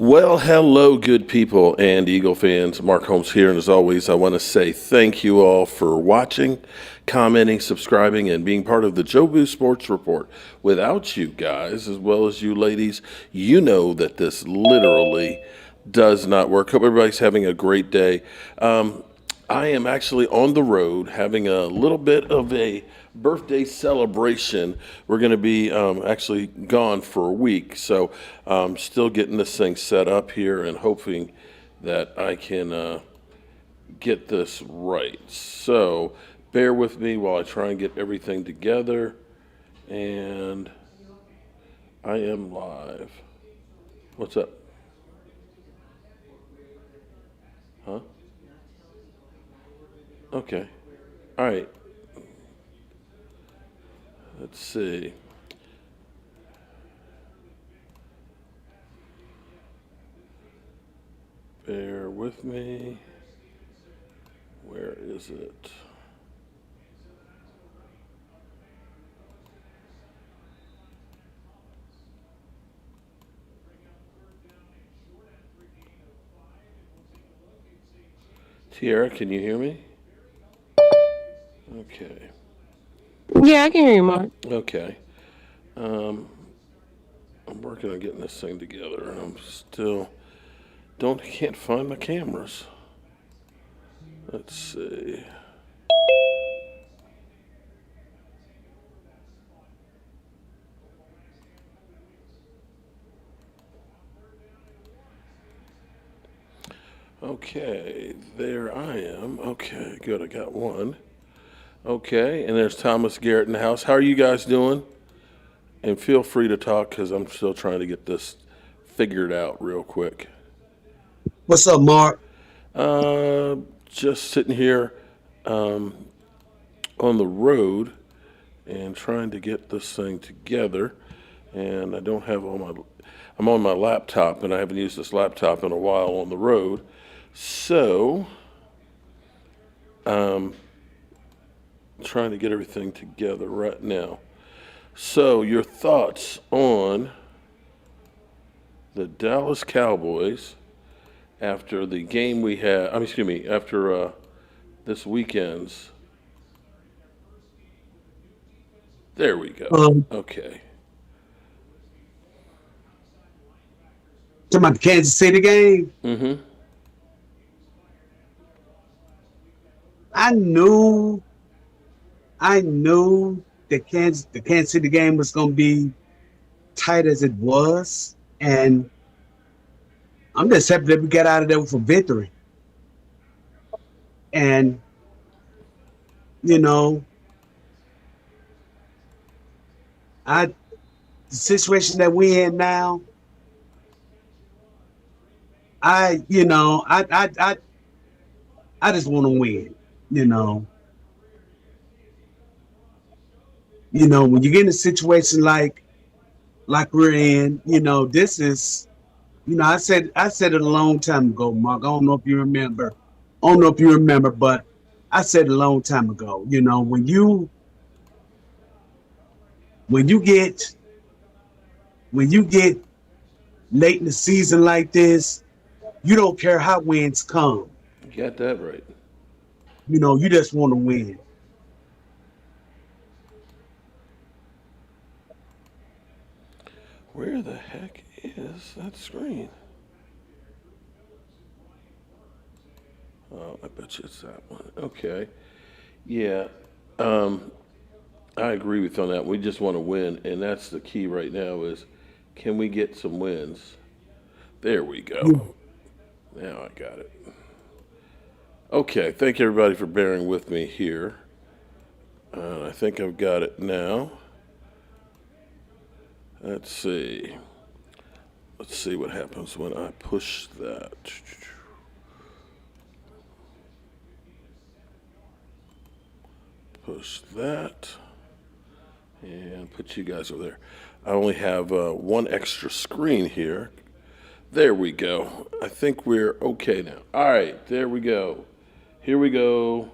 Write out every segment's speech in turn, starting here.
Well, hello, good people and Eagle fans. Mark Holmes here, and as always, I want to say thank you all for watching, commenting, subscribing, and being part of the Jobu Sports Report. Without you guys, as well as you ladies, you know that this literally does not work. Hope everybody's having a great day. I am actually on the road having a little bit of a birthday celebration. We're going to be actually gone for a week, so still getting this thing set up here and hoping that I can get this right. So bear with me while I try and get everything together. And I am live. What's up? Huh? Okay. All right. Let's see. Bear with me. Where is it? Tiara, can you hear me? Okay. Yeah, I can hear you, Mark. Okay. Um, I'm working on getting this thing together, and I'm still can't find my cameras. Let's see. Okay, there I am. Okay, good. I got one. Okay, and there's Thomas Garrett in the house. How are you guys doing? And feel free to talk because I'm still trying to get this figured out real quick. What's up, Mark? Uh, just sitting here um, on the road and trying to get this thing together. And I don't have all my. I'm on my laptop, and I haven't used this laptop in a while on the road. So, trying to get everything together right now. So, your thoughts on the Dallas Cowboys after the game we had? I mean, excuse me, after this weekend's. There we go. Um, Okay. to my Kansas City game, Mm-hmm. I knew, I knew the Kansas City game was going to be tight as it was, and I'm just happy that we got out of there with a victory. And you know, I the situation that we in now, I just want to win. You know, when you get in a situation like we're in, this is. I said it a long time ago, Mark. I don't know if you remember. I don't know if you remember, but I said it a long time ago. When you get when you get late in the season like this, you don't care how wins come. You got that right. You just want to win. Where the heck is that screen? Oh, I bet you it's that one. Okay. Yeah. Um, I agree with you on that. We just want to win, and that's the key right now is can we get some wins? There we Yeah. go. Now I got it. Okay, thank you everybody for bearing with me here. I think I've got it now. Let's see. Let's see what happens when I push that. Push that and put you guys over there. I only have one extra screen here. There we go. I think we're okay now. All right, there we go. Here we go.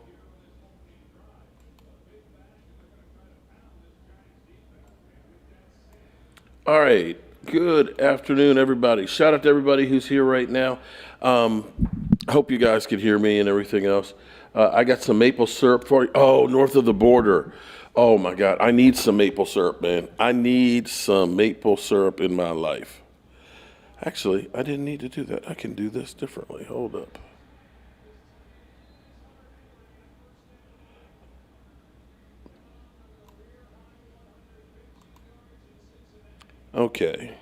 All right, Good afternoon, everybody. Shout out to everybody who's here right now. I hope you guys can hear me and everything else. I got some maple syrup for you. Oh, north of the border. Oh my God, I need some maple syrup, man. I need some maple syrup in my life. Actually, I didn't need to do that. I can do this differently. Hold up. Okay.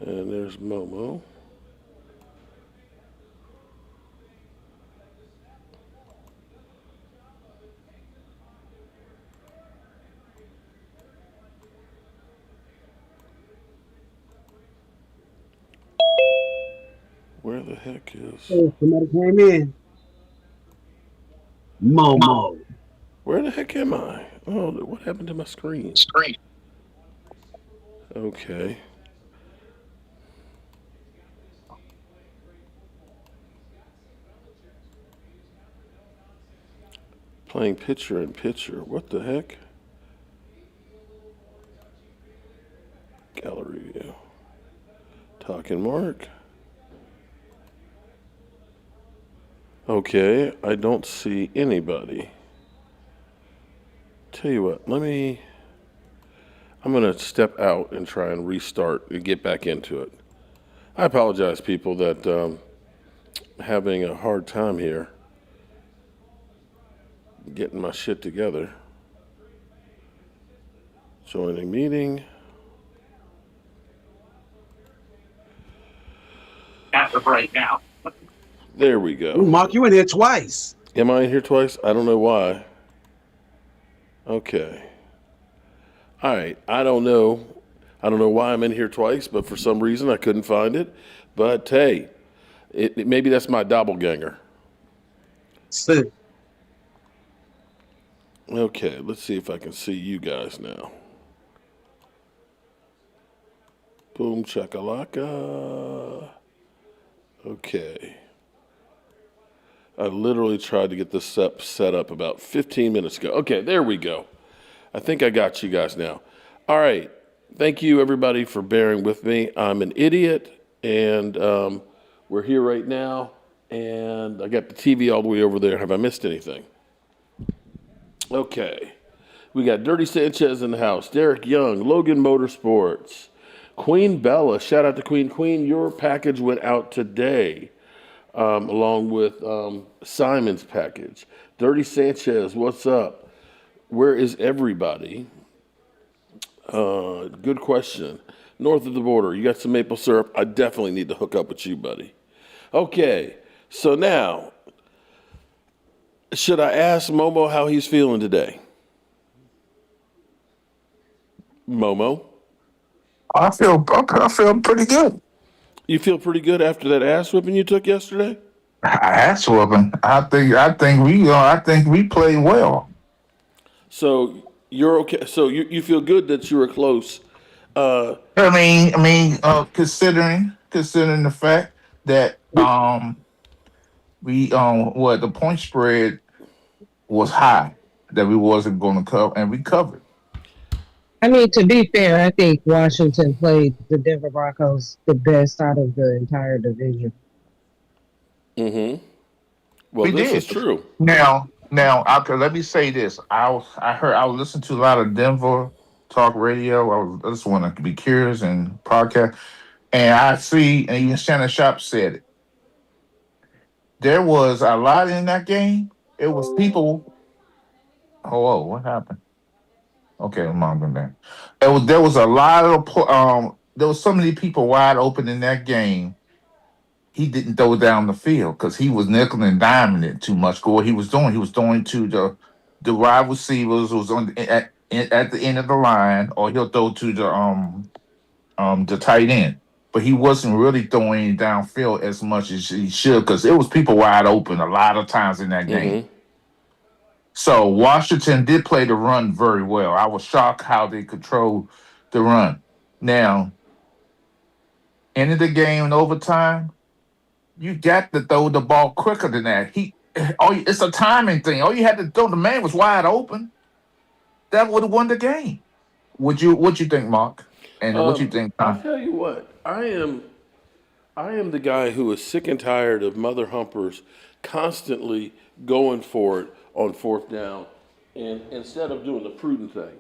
And there's Momo. Where the heck is. Oh, somebody came in. Momo. Where the heck am I? Oh, what happened to my screen? Okay. Playing picture in picture. What the heck? Gallery view. Talking Mark. Okay, I don't see anybody. Tell you what, I'm going to step out and try and restart and get back into it. I apologize, people, that having a hard time here getting my shit together. Joining meeting. As of right now. There we Ooh, go. Mark, you in here twice. Am I in here twice? I don't know why. Okay. All right. I don't know. I don't know why I'm in here twice, but for some reason I couldn't find it. But hey, maybe that's my doppelganger. So, Okay, let's see if I can see you guys now. Boom chakalaka. Okay. I literally tried to get this set up about 15 minutes ago. Okay, there we go. I think I got you guys now. All right. Thank you, everybody, for bearing with me. I'm an idiot, and we're here right now, and I got the TV all the way over there. Have I missed anything? Okay. We got Dirty Sanchez in the house, Derek Young, Logan Motorsports, Queen Bella. Shout out to Queen. Queen, your package went out today, along with Simon's package. Dirty Sanchez, what's up? Where is everybody? Good question. North of the border, you got some maple syrup. I definitely need to hook up with you, buddy. Okay, so now, should I ask Momo how he's feeling today? Momo, I feel pretty good. you feel pretty good after that ass whipping you took yesterday? Ass whooping. I think we played well. So you're okay. So you feel good that you were close. Uh, Considering the fact that we what the point spread was high, that we wasn't going to cover, and we covered. I mean, to be fair, I think Washington played the Denver Broncos the best out of the entire division. well, We this did. is true. Okay, let me say this. I was listening to a lot of Denver talk radio. I just want to be curious and podcast, and I see, and even Shannon Sharp said it. There was a lot in that game. It was people. Oh, what happened? Okay, mom, been there. There was a lot of there was so many people wide open in that game. He didn't throw down the field because he was nickel and diming it too much. What he was doing, he was throwing to the wide receivers who was at the end of the line, or he'll throw to the tight end. But he wasn't really throwing downfield as much as he should because it was people wide open a lot of times in that game. So Washington did play the run very well. I was shocked how they controlled the run. Now, end of the game in overtime, You got to throw the ball quicker than that. It's a timing thing. All you had to throw, the man was wide open. That would have won the game. What you think, Mark? And what you think, I Tom? tell you what, I am the guy who is sick and tired of mother humpers constantly going for it on fourth down, and instead of doing the prudent thing.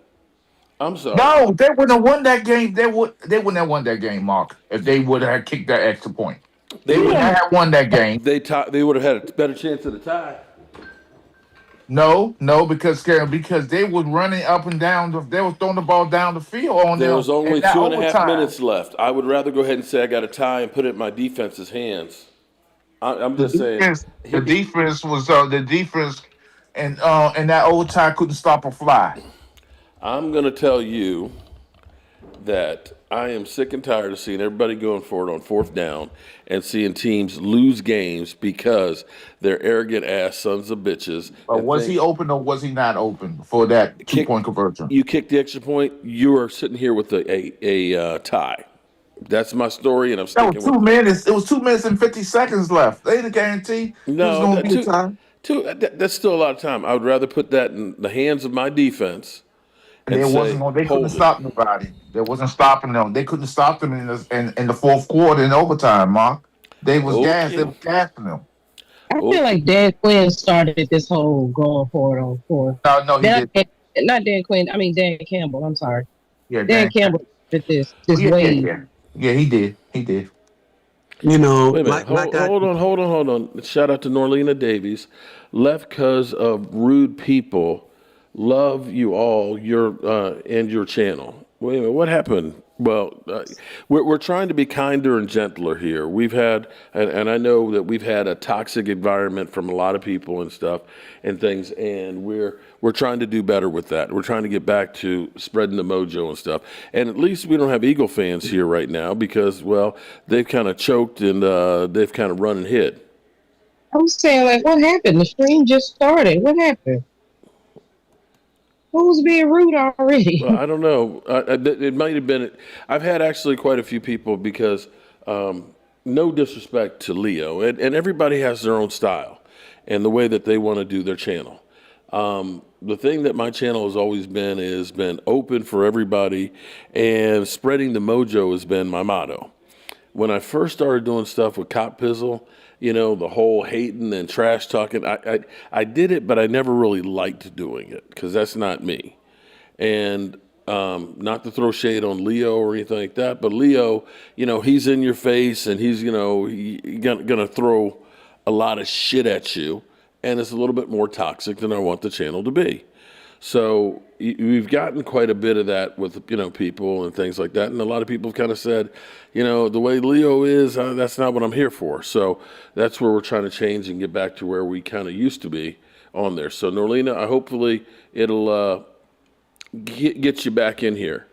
I'm sorry. No, they wouldn't have won that game. They wouldn't have won that game, Mark, if they would have kicked that extra point. They They would would not have won that game. they would have had a better chance at a tie. No, no, because they was running up and down. They was throwing the ball down the field on There them was only in that two and a half overtime. minutes left. I would rather go ahead and say I got a tie and put it in my defense's hands. I'm The just saying. defense, the defense, and that overtime couldn't stop a fly. I'm going to tell you that I am sick and tired of seeing everybody going for it on fourth down and seeing teams lose games because they're arrogant ass sons of bitches But and was he think open or was he not open for that two kick point conversion? you kick the extra point, you are sitting here with a tie. That's my story, and I'm That was sticking with two it. minutes. It was 2 minutes and 50 seconds left. They didn't guarantee it was No, going to be a time. that's still a lot of time. I would rather put that in the hands of my defense And and they wasn't say, going. They couldn't hold it. stop nobody. They wasn't stopping them. They couldn't stop them in the fourth quarter in overtime. Mark, they was gas. They Okay, was gassing them. I feel okay. like Dan Quinn started this whole going for it on fourth. No, no, he Dan, did. not Dan Quinn. I mean Dan Campbell. I'm sorry. Yeah, Dan Dan. Campbell did Oh, this yeah, yeah, wave. yeah. Yeah, he did. He did. You know, Wait a minute. like I Hold on. Shout out to Norlena Davies. Left because of rude people. Love you all, and your channel. Wait a minute. What happened? Well, we're trying to be kinder and gentler here. We've had, and I know that we've had a toxic environment from a lot of people and stuff and things, and we're trying to do better with that. We're trying to get back to spreading the mojo and stuff. And at least we don't have Eagle fans here right now because, well, they've kind of choked and they've kind of run and hid. I was saying, like, what happened? The stream just started. What happened? Who's being rude Well, already? I don't know. It might have been. I've had actually quite a few people because, no disrespect to Leo, and everybody has their own style and the way that they want to do their channel. The thing that my channel has always been is been open for everybody, and spreading the mojo has been my motto. When I first started doing stuff with Cop Pizzle, the whole hating and trash talking, I did it, but I never really liked doing it because that's not me. And not to throw shade on Leo or anything like that, but Leo, he's in your face and he's, gonna throw a lot of shit at you, and it's a little bit more toxic than I want the channel to be. So we've gotten quite a bit of that with people and things like that, and a lot of people have kind of said, the way Leo is, that's not what I'm here for. So that's where we're trying to change and get back to where we kind of used to be on there. So Norlena, hopefully it'll get you back in here.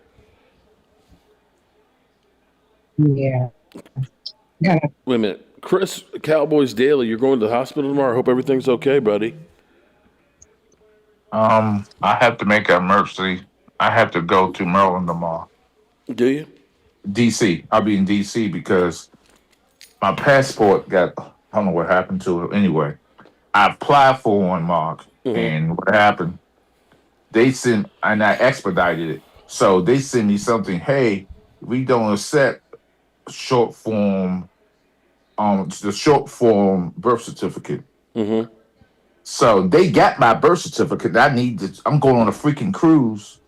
Yeah. Yeah. Wait a minute, Chris, Cowboys Daily, you're going to the hospital tomorrow. I hope everything's okay, buddy. I have to make an emergency. I have to go to Maryland tomorrow. Do you? DC. I'll be in DC because my passport got. I don't know what happened to it. Anyway, I applied for one, Mark, Mm-hmm. and what happened? They sent and I expedited it. So they sent me something. Hey, we don't accept short form. The short form birth certificate. Mm-hmm. So they got my birth certificate. I need to. I'm going on a freaking cruise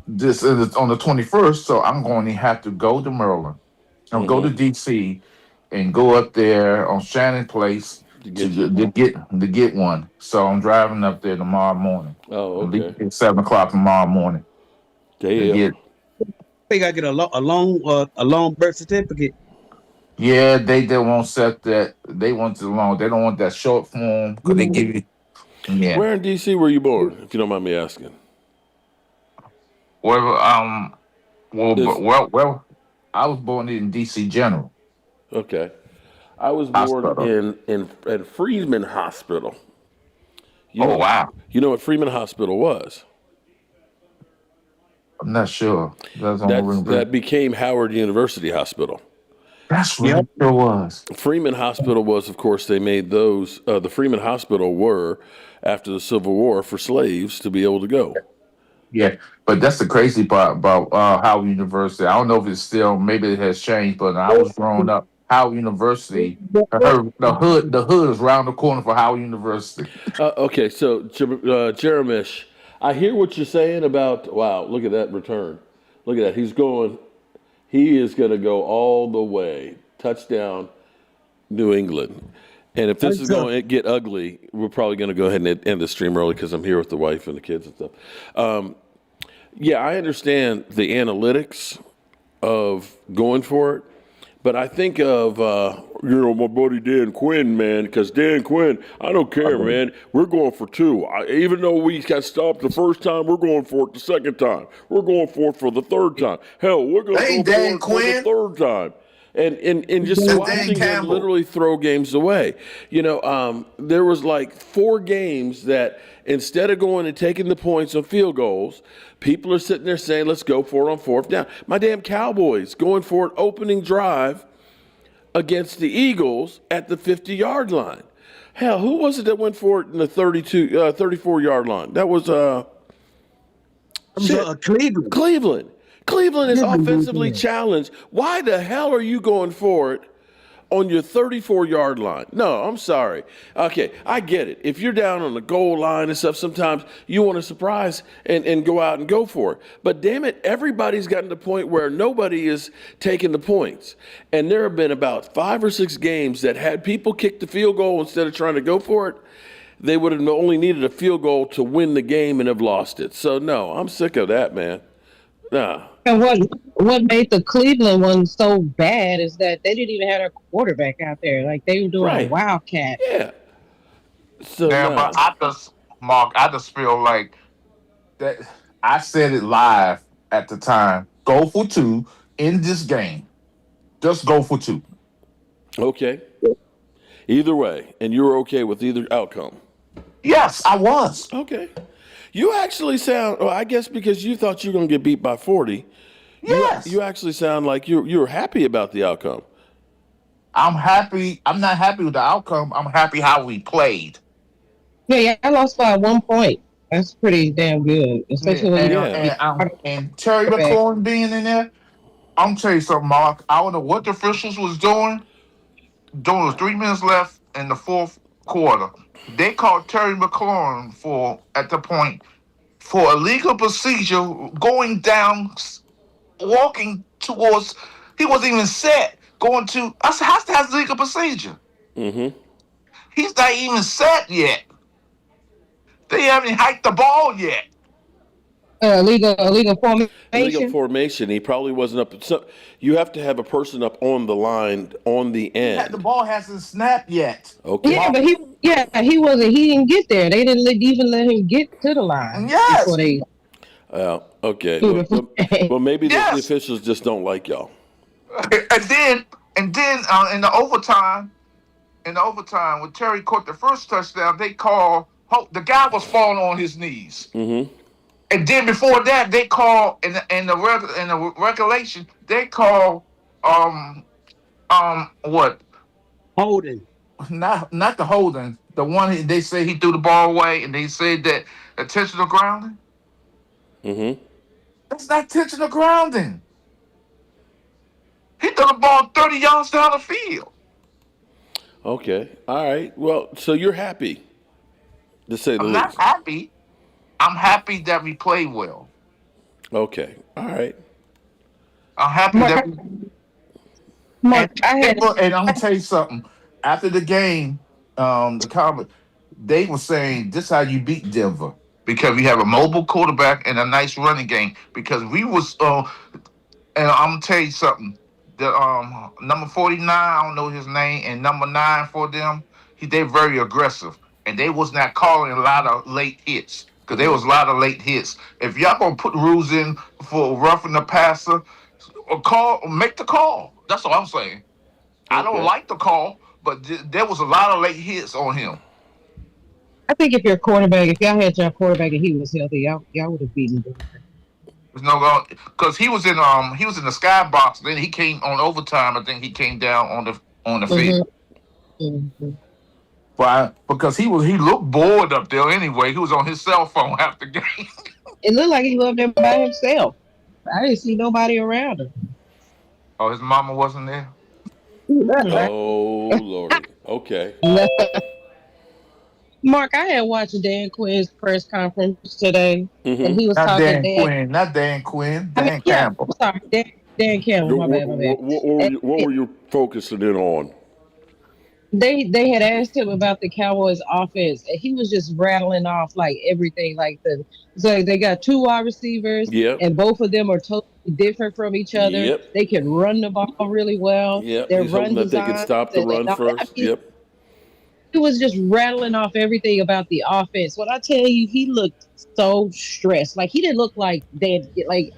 this on the 21st. So I'm going to have to go to Maryland. I'll go to Mm-hmm. DC and go up there on Shannon Place To to, get you. to get one. So I'm driving up there tomorrow morning. Oh, I'll leave okay. at 7 o'clock tomorrow morning to Damn. get. think I get a long birth certificate. Yeah, they won't set that. They want the long. They don't want that short form because they give you. Yeah. Where in D.C. were you born, if you don't mind me asking? Well, Is well. I was born in DC General Okay. I was born Hospital. in at Freeman Hospital. You Oh know, wow. you know what Freeman Hospital was? I'm not sure. That's on the That ring. became Howard University Hospital. That's Yep. right. There was. Freeman Hospital was, of course, they made those. The Freeman Hospital were after the Civil War for slaves to be able to go. Yeah, but that's the crazy part about Howard University. I don't know if it's still, maybe it has changed, but when I was growing up, Howard University, the hood is around the corner for Howard University. Okay, so Jeremish, I hear what you're saying about. Wow, look at that return. Look at that. He's going. He is going to go all the way. Touchdown, New England. And if this is going to get ugly, we're probably going to go ahead and end the stream early because I'm here with the wife and the kids and stuff. Yeah, I understand the analytics of going for it, but I think of my buddy Dan Quinn, man, because Dan Quinn, I don't care, man. We're going for two. Even though we got stopped the first time, we're going for it the second time. We're going for it for the third time. Hell, we're going Hey, to go Dan for it Quinn. for the third time. And just Dan watching them Campbell. literally throw games away. There was like 4 games that instead of going and taking the points on field goals, people are sitting there saying, let's go for it on 4th down. My damn Cowboys going for an opening drive against the Eagles at the 50-yard line. Hell, who was it that went for it in the 34-yard line? That was Cleveland. Cleveland. Cleveland is offensively challenged. Why the hell are you going for it on your 34-yard line? No, I'm sorry. Okay, I get it. If you're down on the goal line and stuff, sometimes you want to surprise and go out and go for it. But damn it, everybody's gotten to the point where nobody is taking the points. And there have been about 5 or 6 games that had people kick the field goal instead of trying to go for it. They would have only needed a field goal to win the game and have lost it. So, no, I'm sick of that, man. Nah. And what made the Cleveland one so bad is that they didn't even have their quarterback out there. Like they were doing Right. a wildcat. Yeah. So, Yeah, nah. but I just feel like that. I said it live at the time. Go for 2 in this game. Just go for 2. Okay. Either way, and you're okay with either outcome. Yes, I was. Okay. You actually sound, well, I guess because you thought you were going to get beat by 40, Yes. you actually sound like you're happy about the outcome. I'm happy. I'm not happy with the outcome. I'm happy how we played. Yeah, I lost by 1 point. That's pretty damn good, especially when you And Terry McLaurin being in there. I'm gonna tell you something, Mark. I don't know what the officials was doing. There was 3 minutes left in the 4th quarter. They called Terry McLaurin for at the point for illegal procedure going down, walking towards. He wasn't even set going to. I said, "How's that legal procedure? Mm-hmm. He's not even set yet. They haven't hiked the ball yet." illegal Illegal formation. formation. He probably wasn't up. So you have to have a person up on the line on the The end. ball hasn't snapped yet. Okay. Yeah, but he wasn't. He didn't get there. They didn't even let him get to the line Yes. before they. Okay. Well, maybe the Yes. officials just don't like y'all. And then in the overtime, when Terry caught the first touchdown, they called the guy was falling on his knees. Mm-hmm. And then before that, they call in the regulation, they call what? Holding. Not the holding. The one they say he threw the ball away, and they said that intentional grounding. Mm-hmm. That's not intentional grounding. He threw the ball 30 yards down the field. Okay. All right. Well, so you're happy, to say the I'm not least. happy. I'm happy that we played well. Okay. All right. I'm happy that we Mark, I had. and I'm gonna tell you something. After the game, the Cowboys, they were saying this is how you beat Denver because we have a mobile quarterback and a nice running game. Because we was, and I'm gonna tell you something. The number 49, I don't know his name, and number 9 for them, they're very aggressive, and they was not calling a lot of late hits because there was a lot of late hits. If y'all gonna put rules in for roughing the passer, make the call. That's all I'm saying. I don't Okay. like the call, but there was a lot of late hits on him. I think if your quarterback, if y'all had your quarterback and he was healthy, y'all would have beaten them. There's no because he was in the skybox. Then he came on overtime. I think he came down on the Hmm. field. Hmm. Why? Because he looked bored up there anyway. He was on his cell phone half the game. It looked like he was up there by himself. I didn't see nobody around him. Oh, his mama wasn't there. Oh lordy. Okay. Mark, I had watched Dan Quinn's press conference today, and Mm-hmm. he was Not talking. Dan Quinn. Not Dan Quinn. I mean, Dan yeah, Campbell. I'm sorry, Dan Campbell. What, My what, bad, my bad. were And you, what were you focusing in on? they had asked him about the Cowboys offense, and he was just rattling off like everything. Like so they got two wide receivers, Yep. and both of them are totally different from each other. Yep. They can run the ball really well. Yep. Their He's hoping run that they can designs stop the and run all that. I first. mean, Yep. he was just rattling off everything about the offense. When I tell you, he looked so stressed. Like he didn't look like Dan. Like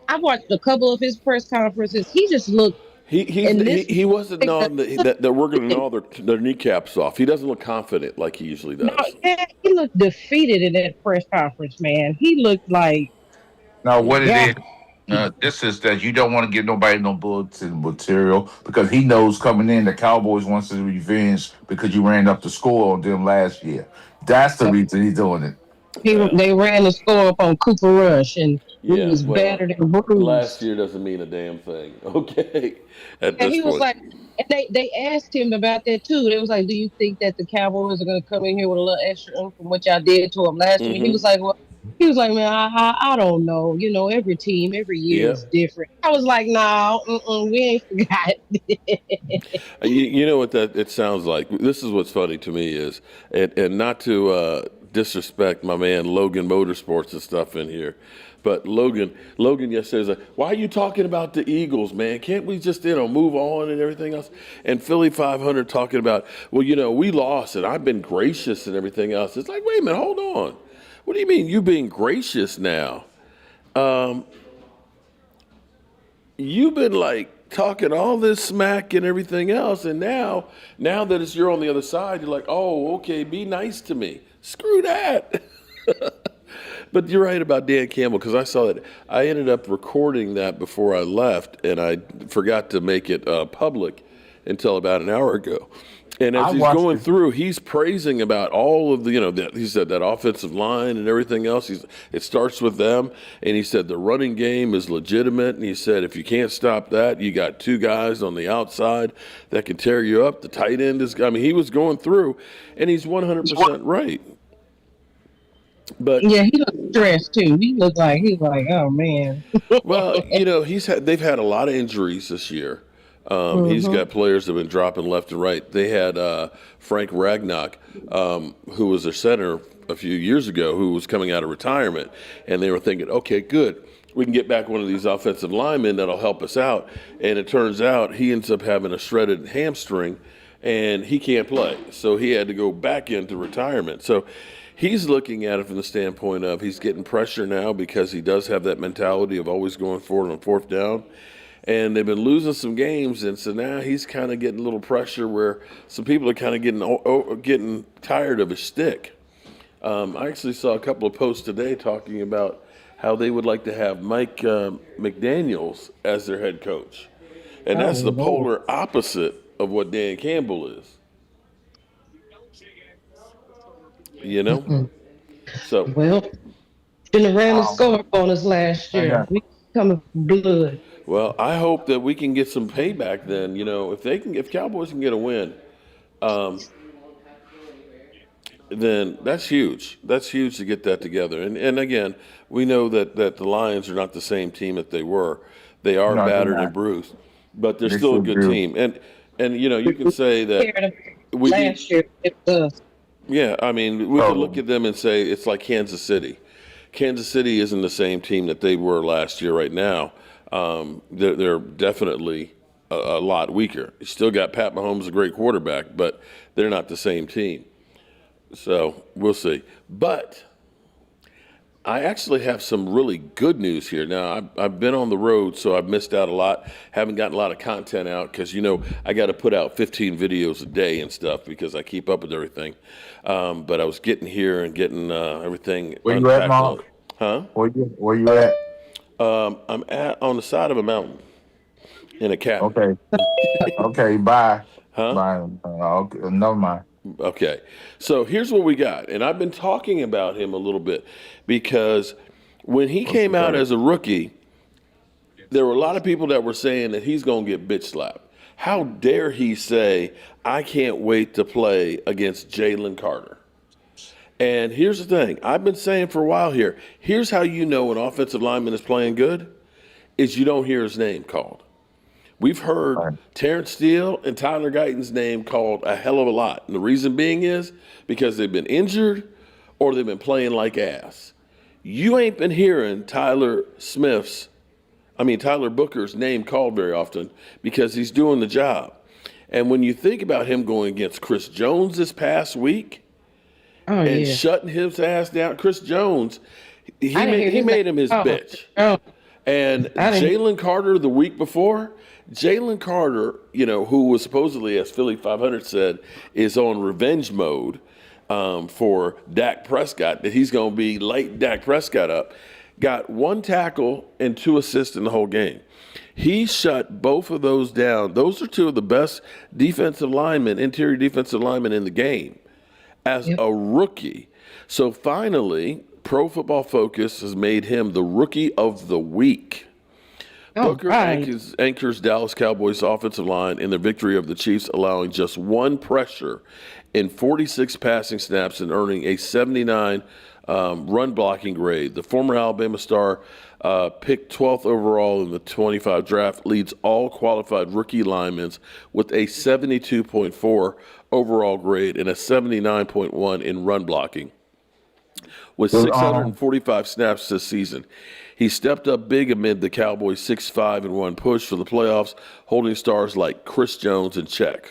I watched a couple of his press conferences. He just looked in this. He wasn't gnawing that we're going to gnaw their kneecaps off. He doesn't look confident like he usually No, does. yeah, he looked defeated in that press conference, man. He looked like, Now, what it Mm-hmm. God. is, this is that you don't want to give nobody no bulletin material because he knows coming in the Cowboys wants his revenge because you ran up the score on them last year. That's the reason he's doing it. They ran the score up on Cooper Rush, and we Yeah. was Well, battered and last bruised. year doesn't mean a damn thing. Okay. At And this he was point. like, and they asked him about that too. They was like, "Do you think that the Cowboys are going to come in here with a little extra from what y'all did to them last year?" He was Mm-hmm. like, "Well, he was like, man, I don't know. You know, every team, every year is Yep. different." I was like, "No, we ain't forgot." You know what that it sounds like. This is what's funny to me is, and not to disrespect my man Logan Motorsports and stuff in here, but Logan yesterday was like, "Why are you talking about the Eagles, man? Can't we just move on and everything else?" And Philly 500 talking about, well, we lost and I've been gracious and everything else. It's like, wait a minute, hold on. What do you mean you being gracious now? You've been like talking all this smack and everything else, and now that you're on the other side, you're like, oh, okay, be nice to me. Screw that. But you're right about Dan Campbell because I saw that. I ended up recording that before I left, and I forgot to make it public until about an hour ago. And as I he's watched going it. through, he's praising about all of the, that he said that offensive line and everything else. It starts with them, and he said the running game is legitimate. And he said if you can't stop that, you got two guys on the outside that can tear you up. The tight end is. I mean, he was going through, and he's 100% right. But Yeah, he looked stressed too. He was like, oh man. well, they've had a lot of injuries this year. He's Hmm. got players that have been dropping left and right. They had Frank Ragnock, who was their center a few years ago, who was coming out of retirement, and they were thinking, okay, good, we can get back one of these offensive linemen that'll help us out. And it turns out he ends up having a shredded hamstring, and he can't play, so he had to go back into retirement. So he's looking at it from the standpoint of he's getting pressure now because he does have that mentality of always going forward on fourth down. And they've been losing some games, and so now he's kind of getting a little pressure where some people are kind of getting tired of his stick. I actually saw a couple of posts today talking about how they would like to have Mike McDaniels as their head coach, and Oh that's the Lord. polar opposite of what Dan Campbell is. You know, Mm-mm. so Well, shouldn't have ran the Um, score on us last I year. got We coming for blood. well, I hope that we can get some payback. Then if Cowboys can get a win, then that's huge. That's huge to get that together. And again, we know that the Lions are not the same team that they were. They are no, they're battered not. and bruised, but they're They still a should good do. team. And you can say that Compared to we need. last year, it was. Yeah, I mean, we could look Oh, at them and say it's like Kansas City. Kansas City isn't the same team that they were last year. Right now, they're definitely a lot weaker. You still got Pat Mahomes, a great quarterback, but they're not the same team. So we'll see. But I actually have some really good news here. Now, I've been on the road, so I've missed out a lot. Haven't gotten a lot of content out because, I got to put out 15 videos a day and stuff because I keep up with everything. But I was getting here and getting everything where you at, unpacked. Mark? Huh? Where you at? I'm at on the side of a mountain in a cabin. Okay. Okay. Bye. Huh? Bye. Okay. Never mind. Okay. So here's what we got. And I've been talking about him a little bit because when he What's came out that? as a rookie, there were a lot of people that were saying that he's going to get bitch slapped. How dare he say, I can't wait to play against Jalen Carter? And here's the thing I've been saying for a while here. Here's how you know an offensive lineman is playing good is you don't hear his name called. We've heard Right. Terrence Steele and Tyler Guyton's name called a hell of a lot. And the reason being is because they've been injured or they've been playing like ass. You ain't been hearing Tyler Booker's name called very often because he's doing the job. And when you think about him going against Chris Jones this past week Oh and yeah. shutting his ass down, Chris Jones, I didn't hear he his name. made him his Oh, bitch. oh, And I didn't. Jalen Carter the week before, Jalen Carter, who was supposedly, as Philly 500 said, is on revenge mode for Dak Prescott, that he's going to be lighting Dak Prescott up, got one tackle and two assists in the whole game. He shut both of those down. Those are two of the best interior defensive linemen in the game as Yep. a rookie. So finally, Pro Football Focus has made him the rookie of the week. All Booker right. anchors Dallas Cowboys offensive line in their victory of the Chiefs, allowing just one pressure in 46 passing snaps and earning a 79 run blocking grade. The former Alabama star, picked 12th overall in the 25 draft, leads all qualified rookie linemen with a 72.4 overall grade and a 79.1 in run blocking. With Well, 645 snaps this season, he stepped up big amid the Cowboys' 6-5-1 push for the playoffs, holding stars like Chris Jones in check.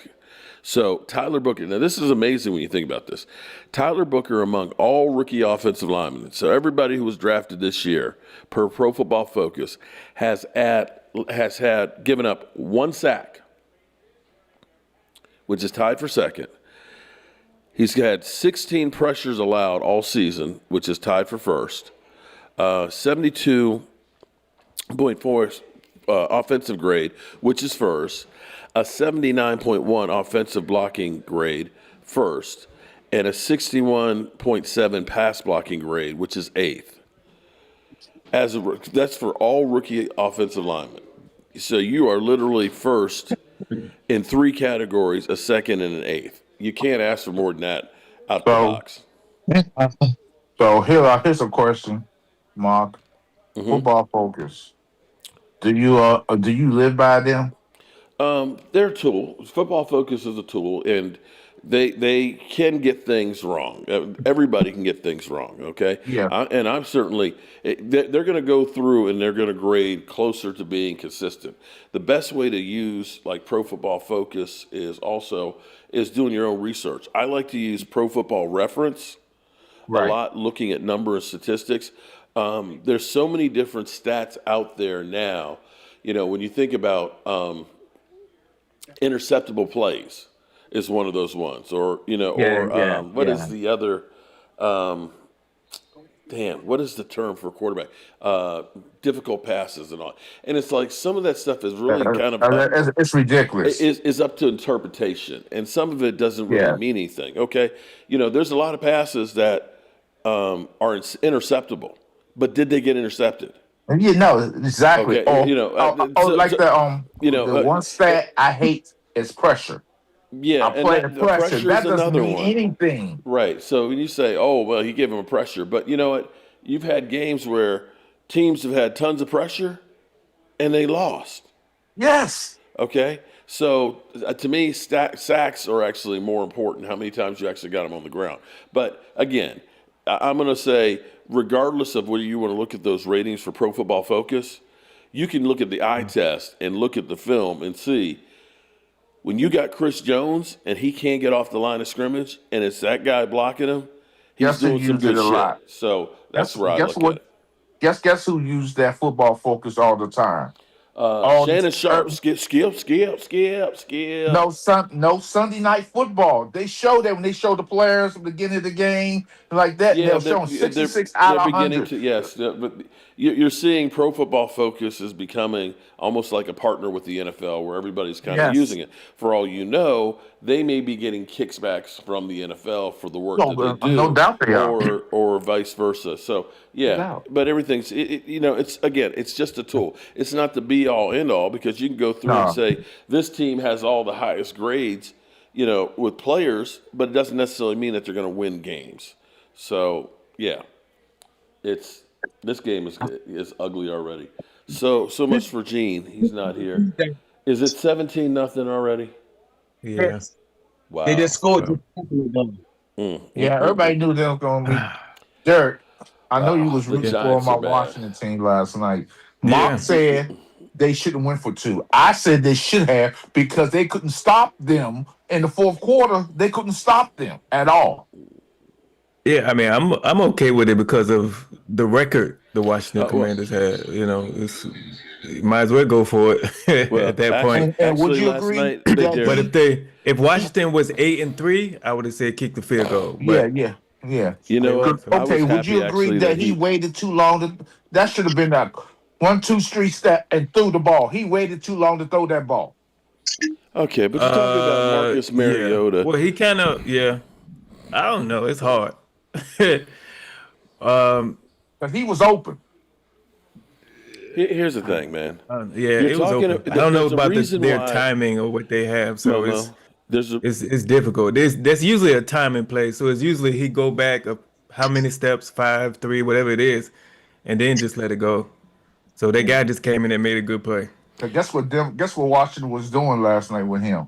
So Tyler Booker, now this is amazing when you think about this. Tyler Booker among all rookie offensive linemen, so everybody who was drafted this year per Pro Football Focus has had given up one sack, which is tied for second. He's had 16 pressures allowed all season, which is tied for first. 72.4 offensive grade, which is first. A 79.1 offensive blocking grade, first. And a 61.7 pass blocking grade, which is eighth. That's for all rookie offensive linemen. So you are literally first in three categories, a second and an eighth. You can't ask for more than that out the so box. here's a question, Mark. Hmm. Football Focus. Do you live by them? They're a tool. Football Focus is a tool, and they can get things wrong. Everybody can get things wrong. Okay, Yeah. and I'm certainly they're going to go through and they're going to grade closer to being consistent. The best way to use like Pro Football Focus is doing your own research. I like to use Pro Football Reference a Right. lot, looking at number and statistics. There's so many different stats out there now. When you think about interceptable plays is one of those ones, Yeah. Yeah. what is Yeah. the other? Um, what is the term for quarterback? Difficult passes and all, and it's like some of that stuff is really kind of It's ridiculous. is up to interpretation, and some of it doesn't really Yeah. mean anything. Okay, there's a lot of passes that are interceptable, but did they get intercepted? And you know exactly. Okay, Like you know, the uh, one stat I hate is pressure. yeah, I and play the that the pressure. pressure is That doesn't another mean one. anything. Right. So when you say, "Oh, well, he gave him a pressure," but you know what? You've had games where teams have had tons of pressure and they lost. Yes. Okay. So to me, sacks are actually more important. How many times you actually got them on the ground? But again, I'm going to say, regardless of whether you want to look at those ratings for Pro Football Focus, you can look at the eye test and look at the film and see when you got Chris Jones and he can't get off the line of scrimmage and it's that guy blocking him, he's Guess who doing some used it good a shit. lot? So that's where I Guess look at what? it. Guess who used that Football Focus all the time? All Shannon Sharp, skip. no Sunday night football. They show that when they show the players at the beginning of the game like that, Yeah, they'll show them they're 66 out they're of beginning 100. to, yes, but you're seeing Pro Football Focus is becoming almost like a partner with the NFL, where everybody's kind of Yes. using it. For all you know, they may be getting kickbacks from the NFL for the work No, that they no do, doubt they are. or vice versa. So No yeah, doubt. but everything's it's again, it's just a tool. It's not the be all end all, because you can go through and No. say this team has all the highest grades, with players, but it doesn't necessarily mean that they're going to win games. So yeah, it's this game is ugly already. So much for Gene. He's not here. Is it 17-0 already? Yeah. Yes. They just Wow. scored Well, just a second ago. Yeah, everybody knew they were going to be. Derek, I know you Oh, was the rooting for Giants my are bad. Washington team last night. Mark yeah. said they shouldn't win for two. I said they should have because they couldn't stop them in the fourth quarter. They couldn't stop them at all. Yeah, I mean, I'm okay with it because of the record the Washington Well, Commanders had. It's you might as well go for it at that point. And would actually, you last agree night, Big that But Darius, if Washington was 8-3, I would have said kick the field goal. Yeah, But yeah, yeah. you they know weren't. what? So I Okay, was would happy you agree actually that that he he. waited too long? That should have been a 1-2 street step and threw the ball. He waited too long to throw that ball Okay, but you're talking about Marcus yeah. Mariota. Well, he kind of yeah. I don't know. It's hard. because he was open. Here's the thing, man. Yeah, You're it was talking. open. I don't know There's a about reason their why. timing or what they have, so it's Well, there's a it's it's difficult. There's usually a time and place, so it's usually he go back how many steps, 5, 3, whatever it is, and then just let it go. So that guy just came in and made a good play. 'Cause guess what Washington was doing last night with him?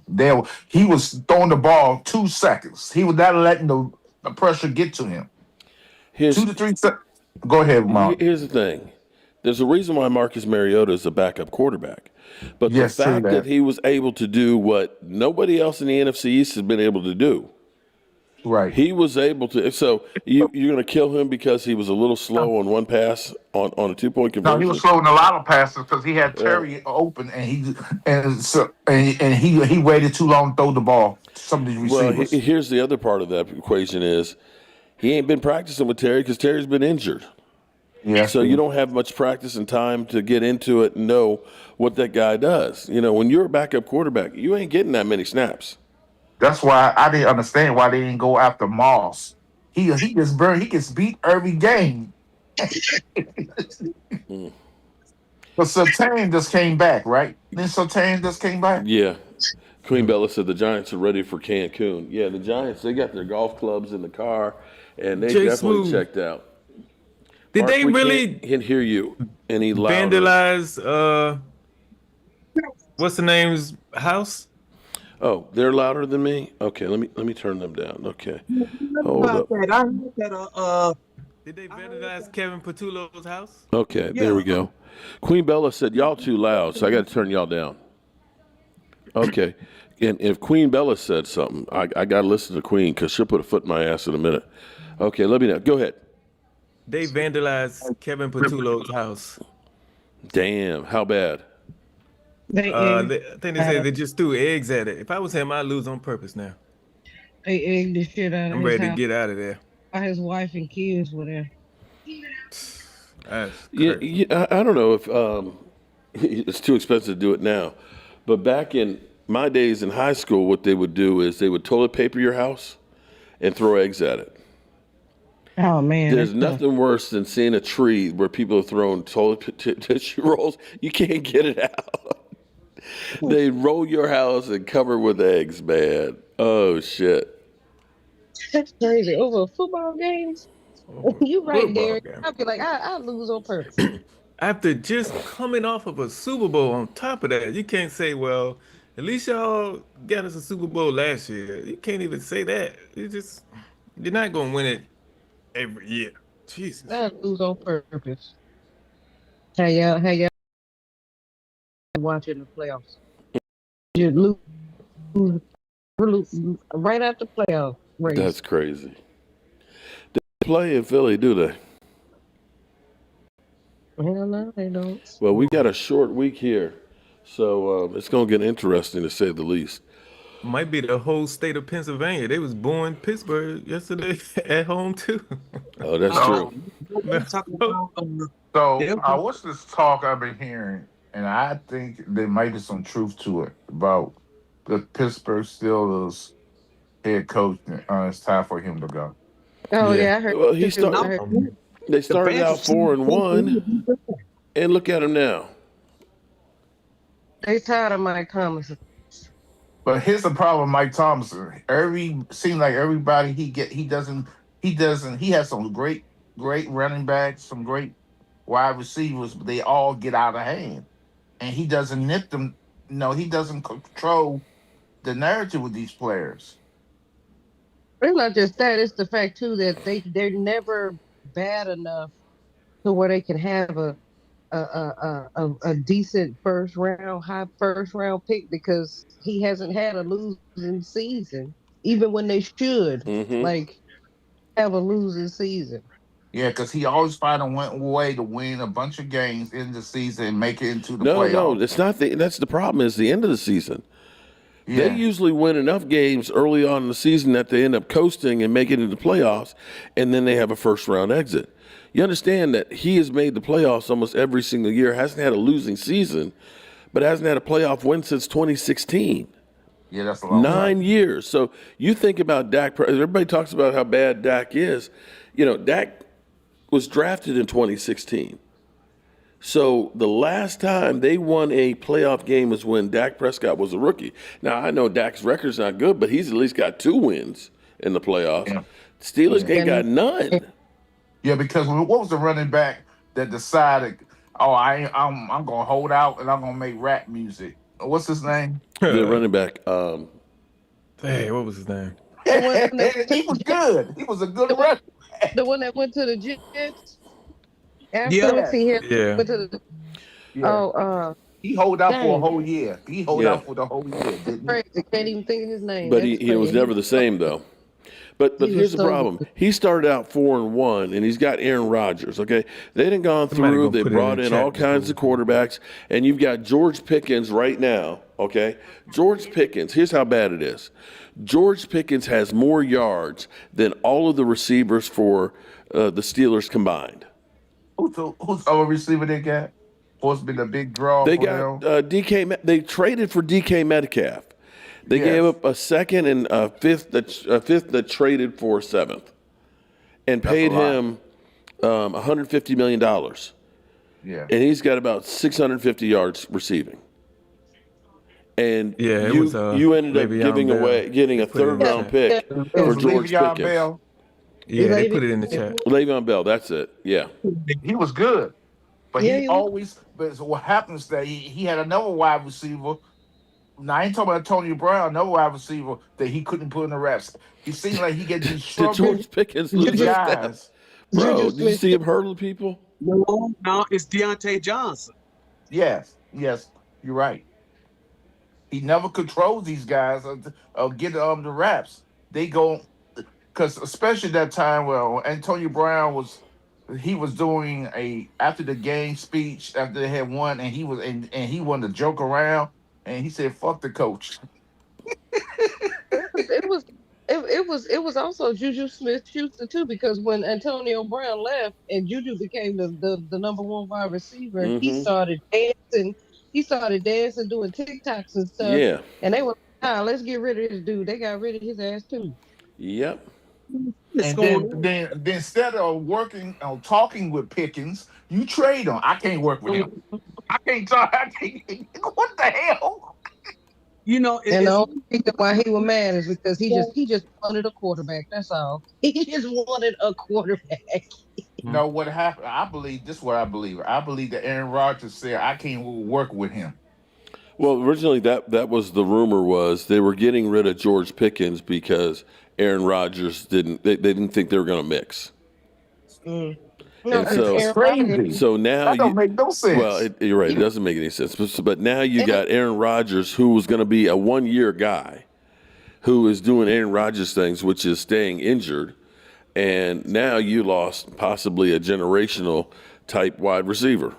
He was throwing the ball 2 seconds. He was not letting the pressure get to him. here's 2 to 3 seconds. Go ahead, Mark. here's the thing. There's a reason why Marcus Mariota is a backup quarterback. But the Yes, true fact that that. he was able to do what nobody else in the NFC East has been able to do, Right. he was able to. So you're going to kill him because he was a little slow on one pass on a 2-point No, he was conversion? throwing a lot of passes because he had Yeah. Terry open, and he waited too long to throw the ball to some of these Well, receivers. here's the other part of that equation is he ain't been practicing with Terry because Terry's been injured. Yes, So you don't have much practice and time to get into it and know what that guy does. When you're a backup quarterback, you ain't getting that many snaps. that's why I didn't understand why they didn't go after Moss. He gets burned. He gets beat every game. But Sertan just came back, right? Then Sertan just came back. Yeah. Queen Bella said the Giants are ready for Cancun. Yeah, the Giants, they got their golf clubs in the car, and they Jay definitely Smooth, checked out. did Mark, they we really can't hear you any louder. vandalize what's the name's house? Oh, they're louder than me? Okay, let me turn them down. Okay. Hold About up. that, I heard that. Did they vandalize Kevin Patullo's house? Okay, Yeah. there we go. Queen Bella said y'all too loud, so I got to turn y'all down. Okay. And if Queen Bella said something, I got to listen to Queen because she'll put a foot in my ass in a minute. Okay, let me know. Go ahead. They vandalized Kevin Patullo's house. Damn, how bad? They egged, I think they said they just threw eggs at it. If I was him, I'd lose on purpose now. they egged the shit out of I'm his ready to house. get out of there. While his wife and kids were there. That's Yeah, crazy. yeah, I don't know if it's too expensive to do it now, but back in my days in high school, what they would do is they would toilet paper your house and throw eggs at it. Oh man, There's that's tough. nothing worse than seeing a tree where people are throwing tissue rolls. You can't get it out. They roll your house and cover it with eggs, man. Oh shit. That's crazy. Over a football games? You right, Football Derek. game. I'd be like, I lose on purpose. After just coming off of a Super Bowl on top of that, you can't say, well, at least y'all got us a Super Bowl last year. You can't even say that. You're not gonna win it every year. Jesus. I lose on purpose. Hey y'all watching the playoffs. You lose right after playoff race. That's crazy. They play in Philly, do they? Hell no, they don't. Well, we got a short week here, so it's going to get interesting to say the least. Might be the whole state of Pennsylvania. They was born Pittsburgh yesterday at home too. Oh, that's No, true. No. They talking about So, they'll what's this talk I've been hearing? And I think there might be some truth to it about the Pittsburgh Steelers head coach. It's time for him to go. Oh Yeah. yeah, I heard Well, too. I no, heard they the started Bears out received 4-1, and look at them now. they tired of Mike Thomas. But here's the problem, Mike Thompson. Seems like everybody he has some great running backs, some great wide receivers, but they all get out of hand, and he doesn't nip them. No, he doesn't control the narrative with these players. It's not just that; it's the fact too that they're never bad enough to where they can have a decent high first round pick because he hasn't had a losing season, even when they should Hmm. like have a losing season. Yeah, because he always find a way to win a bunch of games in the season and make it into the No, playoffs. that's not that's the problem. Is the end of the season. They Yeah, usually win enough games early on in the season that they end up coasting and make it into the playoffs, and then they have a first round exit. You understand that he has made the playoffs almost every single year, hasn't had a losing season, but hasn't had a playoff win since 2016. yeah, that's a long time. 9 years. So you think about Dak. Everybody talks about how bad Dak is. Dak was drafted in 2016. So the last time they won a playoff game was when Dak Prescott was a rookie. Now I know Dak's record's not good, but he's at least got 2 wins in the playoffs. Yeah, Steelers yeah. ain't got none. Yeah, because what was the running back that decided, oh, I'm gonna hold out and I'm gonna make rap music? What's his name? The running Hey, back. what was his name? The one that went to He was the Jets, good. He was a good the one, runner. the one that went to the Jets yeah, afterwards. Yes, He had Yeah. went to the yeah. oh He hold out for a dang, whole year. He hold Yeah, out for the whole year, that's didn't he? crazy. Can't even think of his name. but That he, is he was crazy. never the same though. But He here's was the so problem. good. He started out 4-1, and he's got Aaron Rodgers. Okay, they didn't gone Somebody through. gonna They put it in brought the in all chat kinds before. of quarterbacks, and you've got George Pickens right now. Okay, George Pickens. Here's how bad it is. George Pickens has more yards than all of the receivers for the Steelers combined. Who's our receiver they got? Supposed to be the big draw They for got them. DK. They traded for DK Metcalf. They gave Yes, up a second and a fifth that traded for a seventh, and that's a paid lot. him $150 million, Yeah, and he's got about 650 yards receiving. And Yeah, it was you ended up Le'Veon Bell. getting They a put it in third the Yeah, round chat. yeah, pick it yeah. for was George Le'Veon Pickens. Bell. Yeah, they Le'Veon put it in the Bell. chat. Le'Veon Bell, that's it. Yeah. He was good, but Yeah, he he was. always. But so what happens that he had another wide receiver. Now I ain't talking about Tony Brown, another wide receiver that he couldn't put in the reps. He seemed like he get these Did struggle George Pickens lose a Juju step? guys. Juju Bro, did you Smith see him hurdle people? no, it's Deontay Johnson. Yes, yes, you're right. He never controls these guys or get the reps. They go because especially that time where Antonio Brown was doing a after the game speech after they had won and he wanted to joke around and he said fuck the coach. it was it was also Juju Smith Schuster too because when Antonio Brown left and Juju became the number one wide receiver, he Mm-hmm. started dancing. He started dancing, doing TikToks and stuff, Yeah. and they were nah, let's get rid of this dude. They got rid of his ass too. Yep. What's And going then on? then instead of working on talking with Pickens, you trade him. I can't work with him. I can't talk. I can't. What the hell? You know, And the it's only reason why he was mad is because he just wanted a quarterback. That's all. He just wanted a quarterback. No, what happened? I believe this is what I believe. I believe that Aaron Rodgers said I can't work with him. Well, originally that was the rumor was they were getting rid of George Pickens because Aaron Rodgers they didn't think they were going to mix. Mm. No, And because so That's Aaron Rodgers, crazy. so now That don't you make no well, sense. you're right, it he, doesn't make any sense. But now you and got Aaron Rodgers who was going to be a 1-year guy who is doing Aaron Rodgers things, which is staying injured, and now you lost possibly a generational type wide receiver.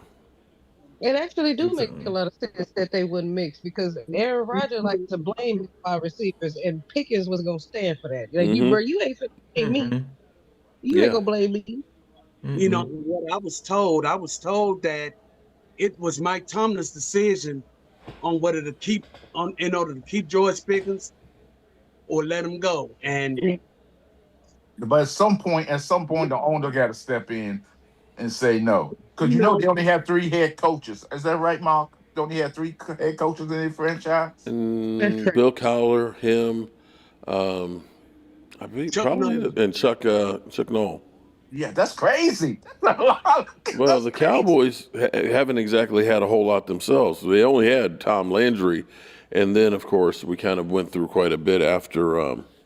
it actually do make a So, lot of sense that they wouldn't mix because Aaron Rodgers like to blame his wide receivers, and Pickens was gonna stand for that. Like you, Mm-hmm. bro, you ain't finna blame me. hmm You ain't Yeah. gonna blame me. You know Mm-mm. what I was told that it was Mike Tomlin's decision on whether to keep on in order to keep George Pickens or let him go. And But at some point, the owner got to step in and say no, because you know, they only have three head coaches. Is that right, Mark? They only have three head coaches in their franchise. That's And correct. Bill Cowler, him, um, I believe Chuck probably, Noll. and Chuck Noll. Yeah, that's crazy. That's a lot. Well, That's the crazy. Cowboys haven't exactly had a whole lot themselves. They only had Tom Landry, and then of course we kind of went through quite a bit after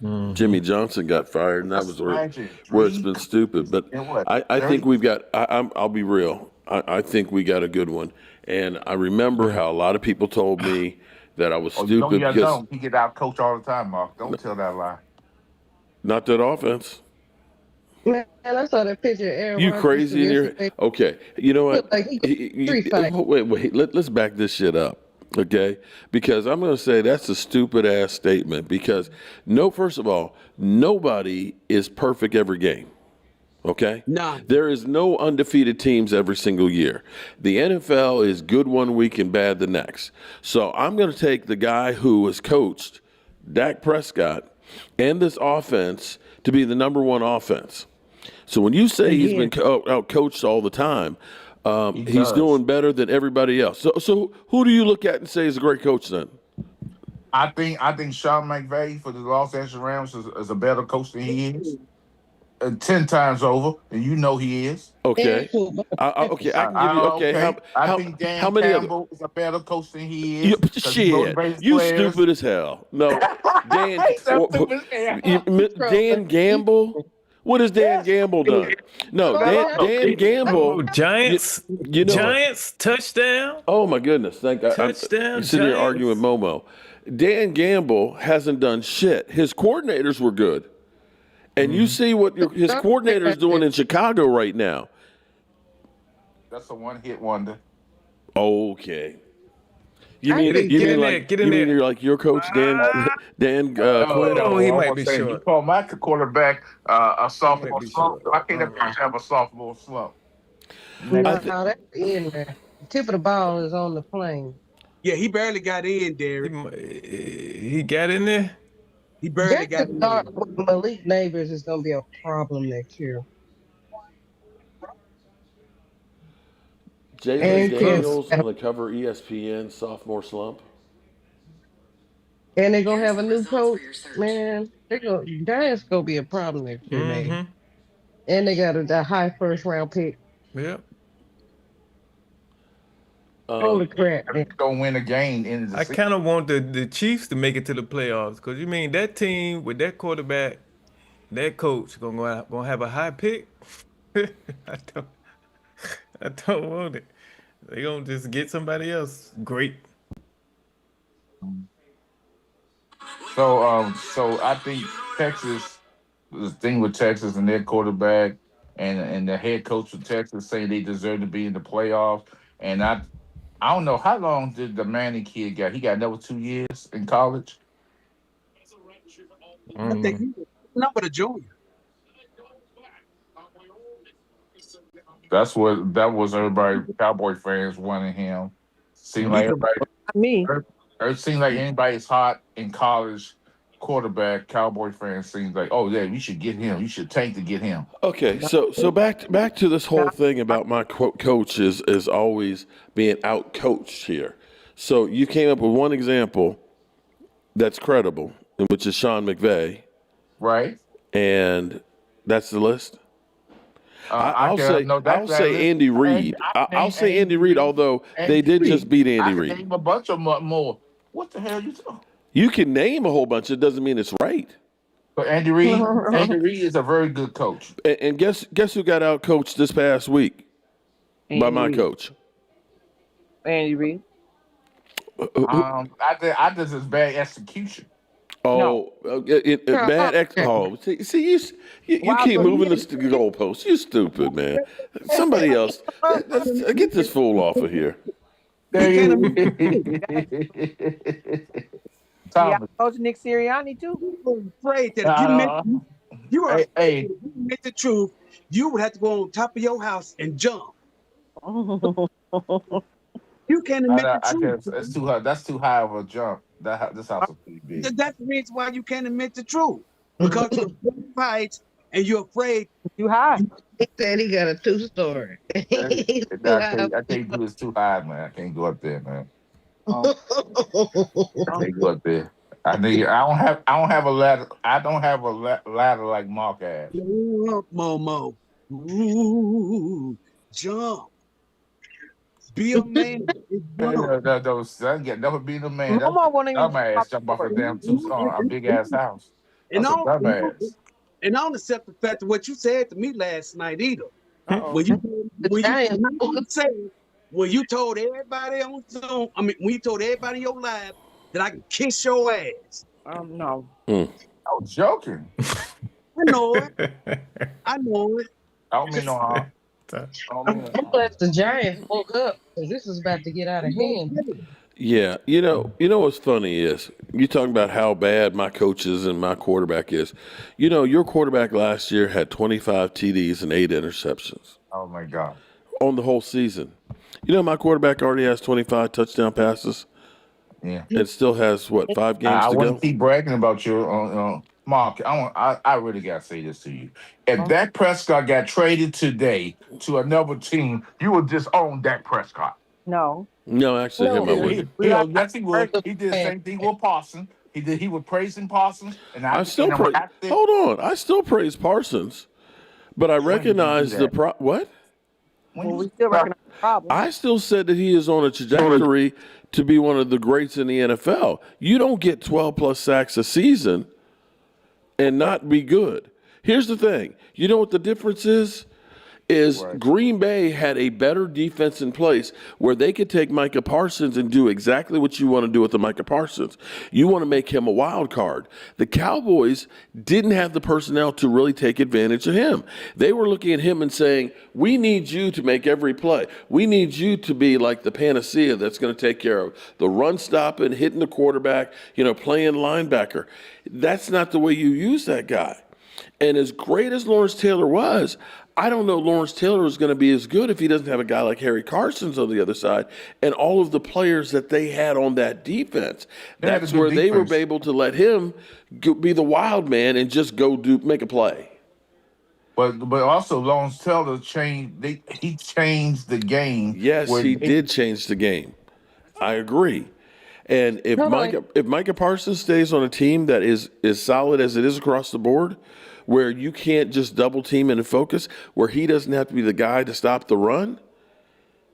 Mm-hmm. Jimmy Johnson got fired, and that That's was imagine where it's three been stupid. coaches But in what I think 30? we've got. I'll be real. I think we got a good one, and I remember Yeah. how a lot of people told me that I was Oh, you know stupid you because don't. He get out coach all the time, Mark. Don't tell that lie. not that offense. Man, I saw that picture of Aaron You Rodgers from crazy in your yesterday. okay? You know Looked what? like he got street fight. Wait. Let's back this shit up, okay? Because I'm going to say that's a stupid ass statement. Because no, first of all, nobody is perfect every game. Okay, Nah, there is no undefeated teams every single year. The NFL is good one week and bad the next. So I'm going to take the guy who has coached Dak Prescott and this offense to be the number one offense. So when you say he's been Again. out coached all the time, He he's does. doing better than everybody else. So who do you look at and say is a great coach then? I think Sean McVay for the Los Angeles Rams is a better coach than he is. 10 times over, and you know he is. And Okay, football okay, I championships. can give you. Okay, Okay. I how think how Dan many other? Campbell is a better coach than he You, is because he shit, motivates his you players. stupid as hell. No, Dan, He's so stupid as hell. Dan He Gamble. What has Dan Yes. Gamble done? No, football Dan championships. Oh, Gamble. You, Giants, you know what? Giants touchdown, Oh my goodness! I'm touchdown, sitting here arguing with Giants. Momo. Dan Gamble hasn't done shit. His coordinators were good, and you Mm-hmm. see what his coordinator is doing in Chicago right now. That's a one hit wonder. Okay. I Get it, think get that in there, get in You mean there. you're like your coach Dan Quinn? Oh, No, he I might want be to say you short. call my quarterback a He might sophomore be slump. short. I can't ever have a sophomore slump. I no, th- that's in there. The tip of the ball is on the plane. yeah, he barely got in, He, Derek. he got in there. He barely got Jackson Dart in. with Malik Neighbors is going to be a problem next year. Jalen He's And Kim, close. Daniels on the cover ESPN sophomore slump. and they're gonna have a new coach. Man, Giants gonna be a problem next year, man. Mm-hmm. And they got a high first round pick. Yep. Holy Um, crap, man. Don't win a game in the I season. kind of want the Chiefs to make it to the playoffs because you mean that team with that quarterback, that coach gonna have a high pick. I don't I don't want it. They gonna just get somebody else. Great. So I think Texas, the thing with Texas and their quarterback and the head coach of Texas saying they deserve to be in the playoffs. And I don't know how long did the Manning kid got? He got another 2 years in college. I think Mm. he was number the junior. That was everybody Cowboy fans wanting him. Seemed He like could everybody Me. it seemed like anybody's hot in college quarterback, Cowboy fans seems like, oh yeah, you should get him. You should tank to get him. okay, so back to this whole thing about my coach is always being out coached here. So you came up with one example that's credible, which is Sean McVay, Right? and that's the list. I can no I'll that's that say list. Andy Reid. I I'll name say Andy Andy Reid, Reid. although they Andy did just Reid. beat I Andy can Reid. name a bunch of more. What the hell you talking? You can name a whole bunch. It doesn't mean it's right. But Andy Reid is a very good coach. And guess who got out coached this past week by Andy my Reid. coach? Andy Reid. I just as bad execution. No. Oh, bad ex. Oh, see you keep moving the goalposts. You stupid man. Somebody else. Get this fool off of here. He kind of Yeah, Thomas. Coach Nick Sirianni too. was afraid that if you Uh, you were hey, afraid that hey, if you admit the truth, you would have to go on top of your house and jump. You can't admit the I truth. guess it's too high. That's too high of a jump. This house is pretty big. That's the reason why you can't admit the truth. Because you're afraid of heights and you're afraid. You high. He said he got a 2-story. He's too high. I can't do this too high, man. I can't go up there, man. Um, I can't go up there. I don't have a ladder. I don't have a ladder like Mark has. Jump, Momo. Ooh, jump. Be a man. Son, never be the man. That's Mama won't even dumbass jump off a damn a big ass house. And That's I a don't, dumbass. and I don't accept the fact of what you said to me last night either. Uh-oh. When you told everybody on Zoom, when you told everybody in your live that I can kiss your ass. No. I was joking. I know it. I know it. I don't mean no harm. I'm glad the Giants woke up because this is about to get out of hand. Yeah, you know what's funny is you talking about how bad my coaches and my quarterback is. You know, your quarterback last year had 25 TDs and 8 interceptions Oh my God. on the whole season. You know, my quarterback already has 25 touchdown passes Yeah. and still has what 5 games I to want go. to keep bragging about you, Mark. I really gotta say this to you. If Dak Prescott got traded today to another team, you would disown Dak Prescott. No. No, actually, him I wouldn't. Yes, he would. He did the same thing with Parsons. He would praise in Parsons, and I still praise. Hold on, I still praise Parsons, but I recognize the what? Well, we still recognize the problem. I still said that he is on a trajectory to be one of the greats in the NFL. You don't get 12 plus sacks a season and not be good. Here's the thing. You know what the difference is? Right. Green Bay had a better defense in place where they could take Micah Parsons and do exactly what you want to do with the Micah Parsons. You want to make him a wild card. The Cowboys didn't have the personnel to really take advantage of him. They were looking at him and saying, we need you to make every play. We need you to be like the panacea that's going to take care of the run stopping, hitting the quarterback, playing linebacker. That's not the way you use that guy. And as great as Lawrence Taylor was, I don't know Lawrence Taylor is going to be as good if he doesn't have a guy like Harry Carson's on the other side and all of the players that they had on that defense. That's where they were able to let him be the wild man and just make a play. But also Lawrence Taylor he changed the game. Yes, he did change the game. I agree. And if Micah Parsons stays on a team that is solid as it is across the board, where you can't just double team and focus, where he doesn't have to be the guy to stop the run,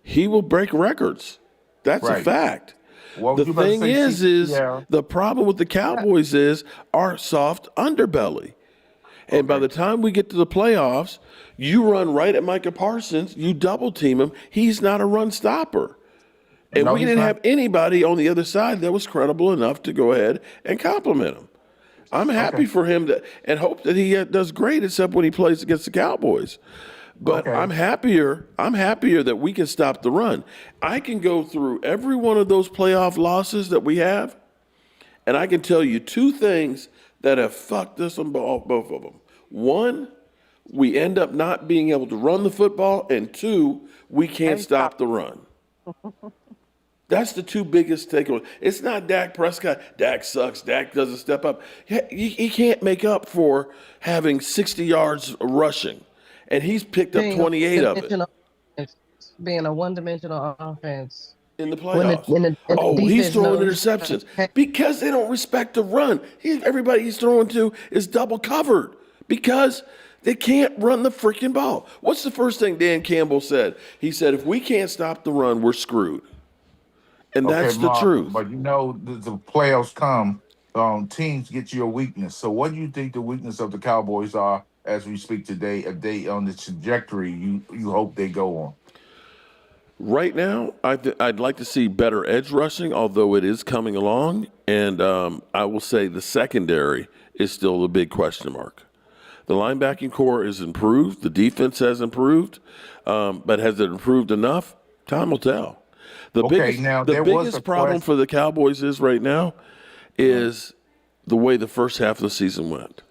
he will break records. That's a fact. The thing is the problem with the Cowboys is our soft underbelly. And by the time we get to the playoffs, you run right at Micah Parsons, you double team him, he's not a run stopper. And we didn't have anybody on the other side that was credible enough to go ahead and compliment him. I'm happy for him and hope that he does great, except when he plays against the Cowboys. But I'm happier that we can stop the run. I can go through every one of those playoff losses that we have, and I can tell you 2 things that have fucked us on both of them. 1, we end up not being able to run the football, and 2, we can't stop the run. That's the 2 biggest takeaways. It's not Dak Prescott. Dak sucks. Dak doesn't step up. He can't make up for having 60 yards rushing, and he's picked up 28 of it. Being a one-dimensional offense. In the playoffs. He's throwing interceptions because they don't respect the run. Everybody he's throwing to is double covered because they can't run the freaking ball. What's the first thing Dan Campbell said? He said, if we can't stop the run, we're screwed. And that's the truth. But the playoffs come, teams get your weakness. So what do you think the weakness of the Cowboys are as we speak today, if they on the trajectory you hope they go on? Right now, I'd like to see better edge rushing, although it is coming along. And I will say the secondary is still the big question mark. The linebacking core is improved. The defense has improved. But has it improved enough? Time will tell. The biggest problem for the Cowboys is right now is the way the first half of the season went.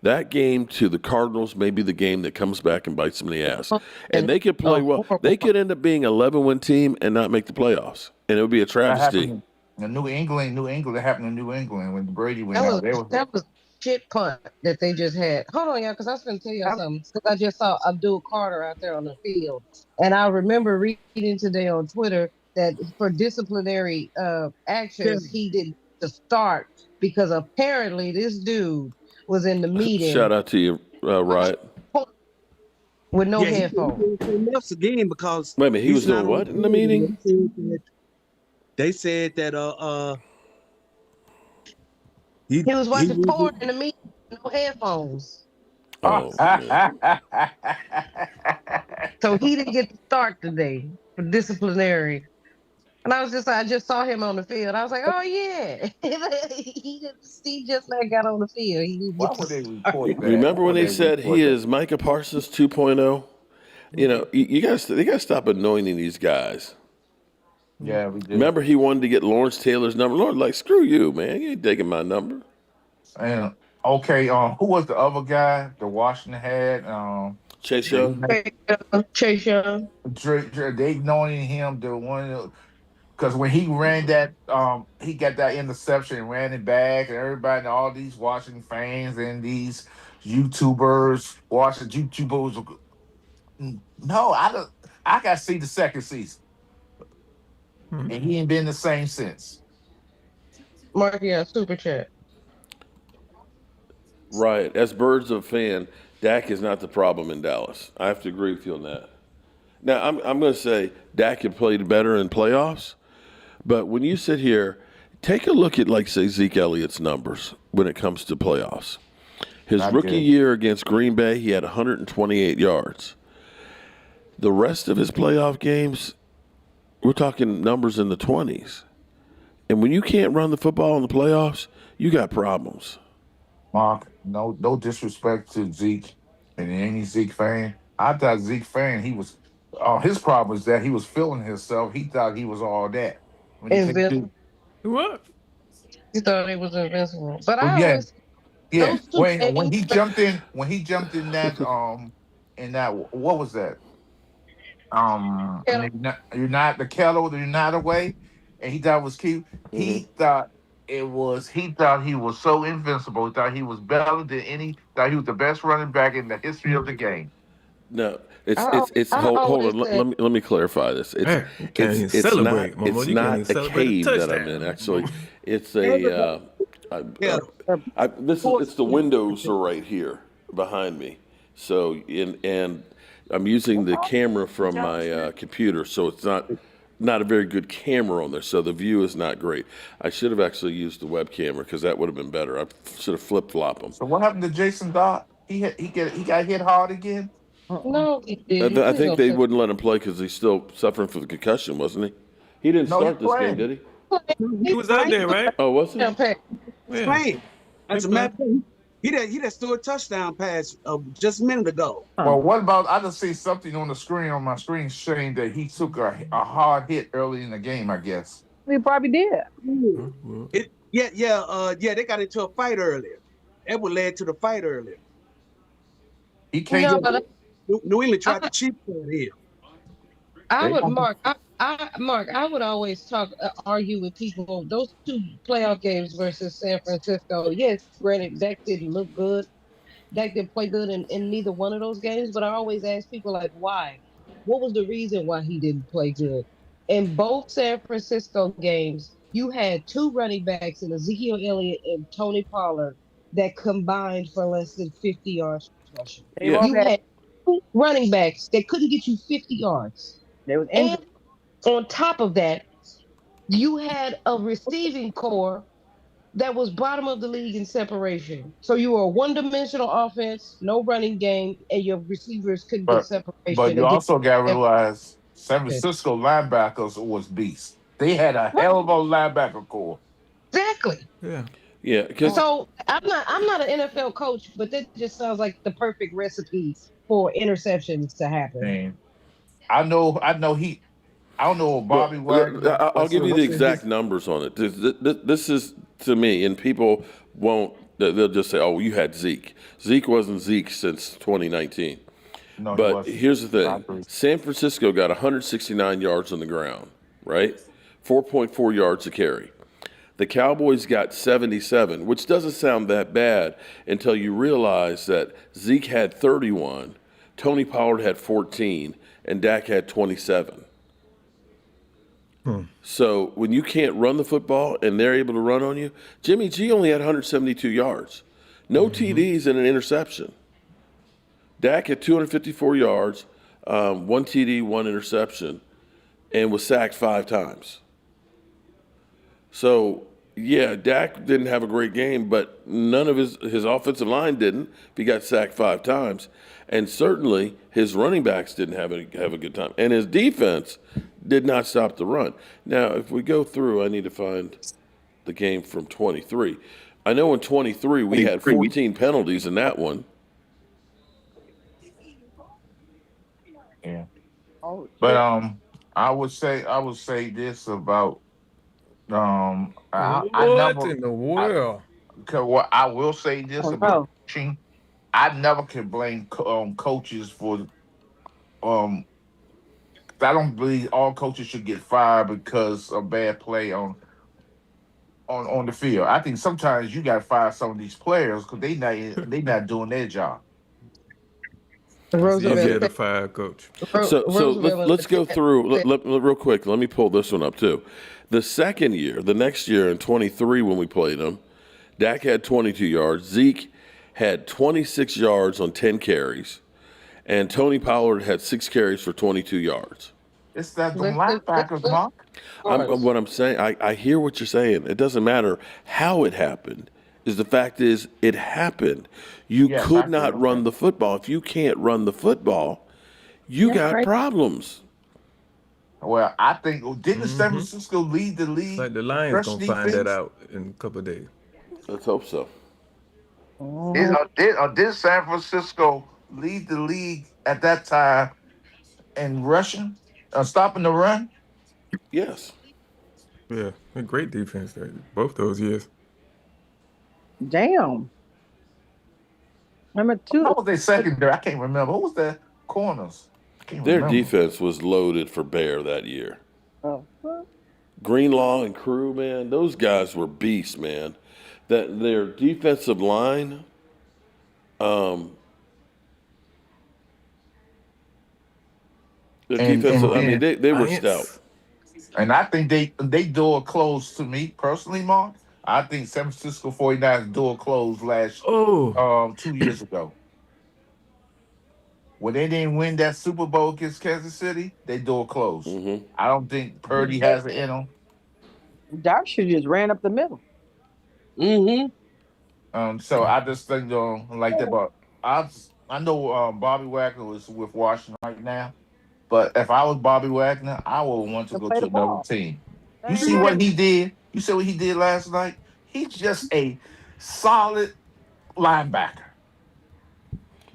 That game to the Cardinals may be the game that comes back and bites them in the ass. And And they could play a well. horrible They could end up being an 11-win team and not make the playoffs. And it would be a That travesty. happened in New England. New England. That happened in New England when Brady went That out. was They were that was shit punt that they just had. Hold on, y'all, because I was going to tell y'all something. Because I just saw Abdul Carter out there on the field, and I remember reading today on Twitter that for disciplinary Yeah, actions, he did to start because apparently this dude was in the Shout meeting out to you, Riot. with no yeah, he headphones. did something else again because Wait a minute, he he's was not doing on the what in the field. meeting? And they said that he He was he watching porn in the meeting with no headphones, Oh, man. so he didn't get to start today for disciplinary. And I just saw him on the field. I was like, oh yeah, he just like got on the field. He didn't Why get to would they start. report that? Why Remember when would they they said he report that? is Micah Parsons 2.0? You guys, they got to stop anointing these guys. Yeah, we do. Remember he wanted to get Lawrence Taylor's number? Lord, like, screw you, man. You ain't taking my number. And okay, who was the other guy? The Washington had Chase they Young? Chase Young. they knowing him the one because when he ran that he got that interception and ran it back and everybody all these Washington fans and these YouTubers. No, I got to see the second season Hmm. and he ain't been the same since. Mark, yeah, super chat. Right. As birds of fan, Dak is not the problem in Dallas. I have to agree with you on that. Now, I'm going to say Dak had played better in playoffs, but when you sit here, take a look at, like, say, Zeke Elliott's numbers when it comes to playoffs. His Not rookie good. year against Green Bay, he had 128 yards. The rest of his playoff games, we're talking numbers in the 20s. And when you can't run the football in the playoffs, you got problems. Mark, no disrespect to Zeke and any Zeke fan. I thought Zeke fan, he was his problem was that he was feeling himself. He thought he was all that. When he came Invincible. to What? He thought he was invincible. But well, I yeah, always yeah. those two When games. he jumped in that what was that? And you're not the kettle, you're not away, and he thought it was cute. Hmm. He thought he was so invincible. He thought he was better than thought he was the best running back in the history of the game. No, I I hold always on. said Let me clarify this. Man, you can't even celebrate, Mama. It's You can't even not a celebrate a cave that I'm in. touchdown, Actually, Mama. it's everybody, yeah, it's the windows are right here behind me. So and I'm using the camera from my computer, so it's not a very good camera on there. So the view is not great. I should have actually used the web camera because that would have been better. I should have flip flop them. So what happened to Jason Dodd? He got hit hard again. no, he didn't. I Please think don't they say wouldn't let him play because he's still suffering from the concussion, wasn't he? He didn't No, he start this game, did playing. he? He he was out there, right? Oh, was he? playing Pat. he's Yeah, playing. he As a matter played. of fact, he just threw a touchdown pass just a minute ago. Well, what about I just see something on my screen saying that he took a hard hit early in the game, I guess. He probably did. Huh? Well, Yeah, they got into a fight earlier. That would led to the fight earlier. He can't No, Yeah, but New England tried to I, cheat for him. I they would Mark. Mark. I would always argue with people. Those two playoff games versus San Francisco. Yes, granted, Dak didn't look good. Dak didn't play good in neither one of those games. But I always ask people like, why? What was the reason why he didn't play good? In both San Francisco games, you had two running backs in Ezekiel Elliott and Tony Pollard that combined for less than 50 yards rushing. They Yeah. both You had. had two running backs that couldn't get you 50 yards. They was injured. And on top of that, you had a receiving core that was bottom of the league in separation. So you were a one-dimensional offense, no running game, and your receivers couldn't get but but separation you and get also gotta separation. realize San Francisco linebackers was beasts. They had a hell of a linebacker core. Exactly. yeah. Yeah, because So I'm not an NFL coach, but that just sounds like the perfect recipe for interceptions to happen. And I don't know well, Bobby Wagner. I'll give you the What's exact his numbers on it. This is to me, and people won't They'll just say, "Oh, you had Zeke." Zeke wasn't Zeke since 2019. No, he But wasn't. here's the I thing: agree. San Francisco got 169 yards on the ground, right? 4.4 yards a carry. The Cowboys got 77, which doesn't sound that bad until you realize that Zeke had 31, Tony Pollard had 14, and Dak had 27. So when you can't run the football and they're able to run on you, Jimmy G only had 172 yards, no TDs and an interception. Dak had 254 yards, one TD, one interception, and was sacked 5 times. So, yeah, Dak didn't have a great game, but none of his offensive line didn't. He got sacked 5 times. And certainly his running backs didn't have a good time. And his defense did not stop the run. Now, if we go through, I need to find the game from 23. I know in 23 we had 14 penalties in that one. Yeah. Oh But shit. I would say this about I What never in the I world? what I will say this Oh about no. coaching. I never can blame coaches for um I don't believe all coaches should get fired because of bad play on the field. I think sometimes you got to fire some of these players because they not doing their job. It's Roosevelt easier to said, fire a coach. So Roosevelt let's go through real quick. Let me pull this one up too. The second year, the next year in 23 when we played them, Dak had 22 yards. Zeke had 26 yards on 10 carries, and Tony Pollard had 6 carries for 22 yards. It's that them let's linebackers, Mark. What I'm saying, I hear what you're saying. It doesn't matter how it happened. The fact is, it happened. You Yes, I could agree. not run Okay. the football. If you can't run the football, you That's got right. problems. Well, I think didn't San Mm-hmm. Francisco lead the It's league like the Lions rush gonna find that defense? out in a couple of days. Let's hope so. Did, Mhm. uh, did, uh, did San Francisco lead the league at that time in rushing, stopping the run? Yes. Yeah, a great defense there, both those years. Damn. Number How two. was they secondary? I can't remember. Who was their corners? I can't Their remember. defense was loaded for bear that year. Fuck. Greenlaw and Crew, man, those guys were beasts, man. That their defensive line, And and I mean, then they were stout. Giants. and I think they door closed to me personally, Mark. I think San Francisco 49ers door closed last Oh, 2 years ago. When they didn't win that Super Bowl against Kansas City, they door closed. Hmm. I don't think Purdy has it in him. Joshua just ran up the middle. Mm-hmm. So I just think like that. But I know Bobby Wagner is with Washington right now. But if I was Bobby Wagner, I would want to To go play to the another ball. team. You Dang see right. what he did? You see what he did last night? He's just a solid linebacker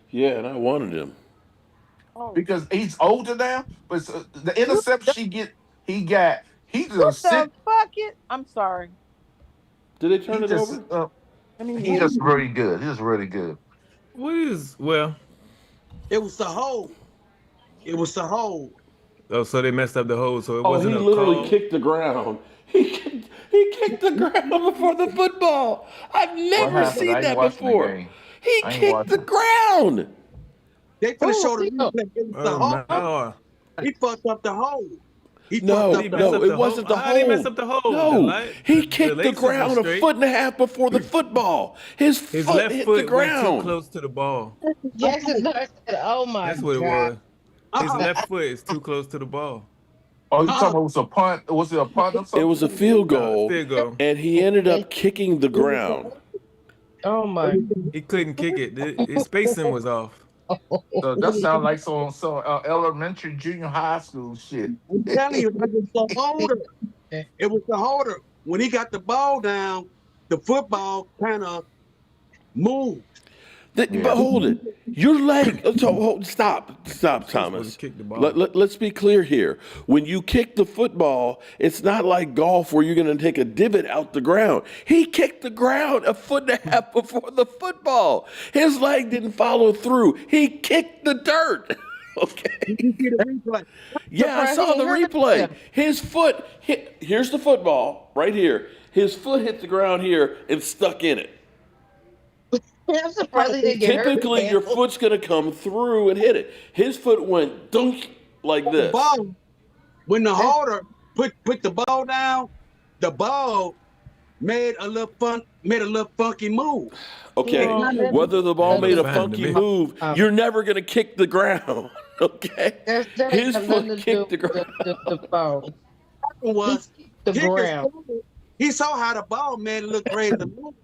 Yeah, and I wanted him. Oh, because he's older now. But the you the, interception he what just the sit. fuck it? I'm sorry. Did they He turn it just over? Let me he move. just really good. He's really good. what is well? It was the hole. It was the hole. Oh, so they messed up the hole, so it Oh, wasn't he a literally call. kicked the ground. He kicked the ground before the football. I've What never happened? seen I ain't that watching the before. game. He I ain't kicked the watching. ground. They finna Oh, show the still. replay. It was the Oh hole. my! He fucked up the hole. He fucked Did No, up he the mess no, up hole. it the hole? wasn't the How did he mess hole. up the hole? The No, light, he the kicked the laces were ground a straight. foot and a half before the football. His His foot left hit the foot went too ground. close to the ball. Jackson Dart said, "Oh my That's what it god." was. His Uh-uh. left foot is too close to the ball. Oh, you talking Uh-uh. about it was a punt? Was it a punt or It something? was a field No, goal, field goal. and he ended Yes. up kicking the It was the ground. hole. Oh It my. was the He couldn't kick it. His spacing was off. So that sounds like some elementary, junior high school shit. I'm telling you, it was the holder. It was the holder. When he got the ball down, the football kind of moved. Yeah. But hold it. Your leg. Stop, Supposed to Thomas. kick the ball. Let's be clear here. When you kick the football, it's not like golf where you're going to take a divot out the ground. He kicked the ground a foot and a half before the football. His leg didn't follow through. He kicked the dirt. Okay. Did you see the replay? Yeah, I Surprised he saw the ain't hurt replay. himself. His foot hit. Here's the football right here. His foot hit the ground here and stuck in it. I'm surprised he didn't get hurt. Typically, your foot's going to come through and hit it. His foot went dunk like The this. ball, when the holder put the ball down, the ball made a little funky move. Okay, Oh, whether the ball That made a looks fine to funky me. move, you're never going to kick the ground. Okay, that his has nothing foot to kicked do the with ground. the ball. Was The he could ground. see it. He saw how the ball made it look ready to move,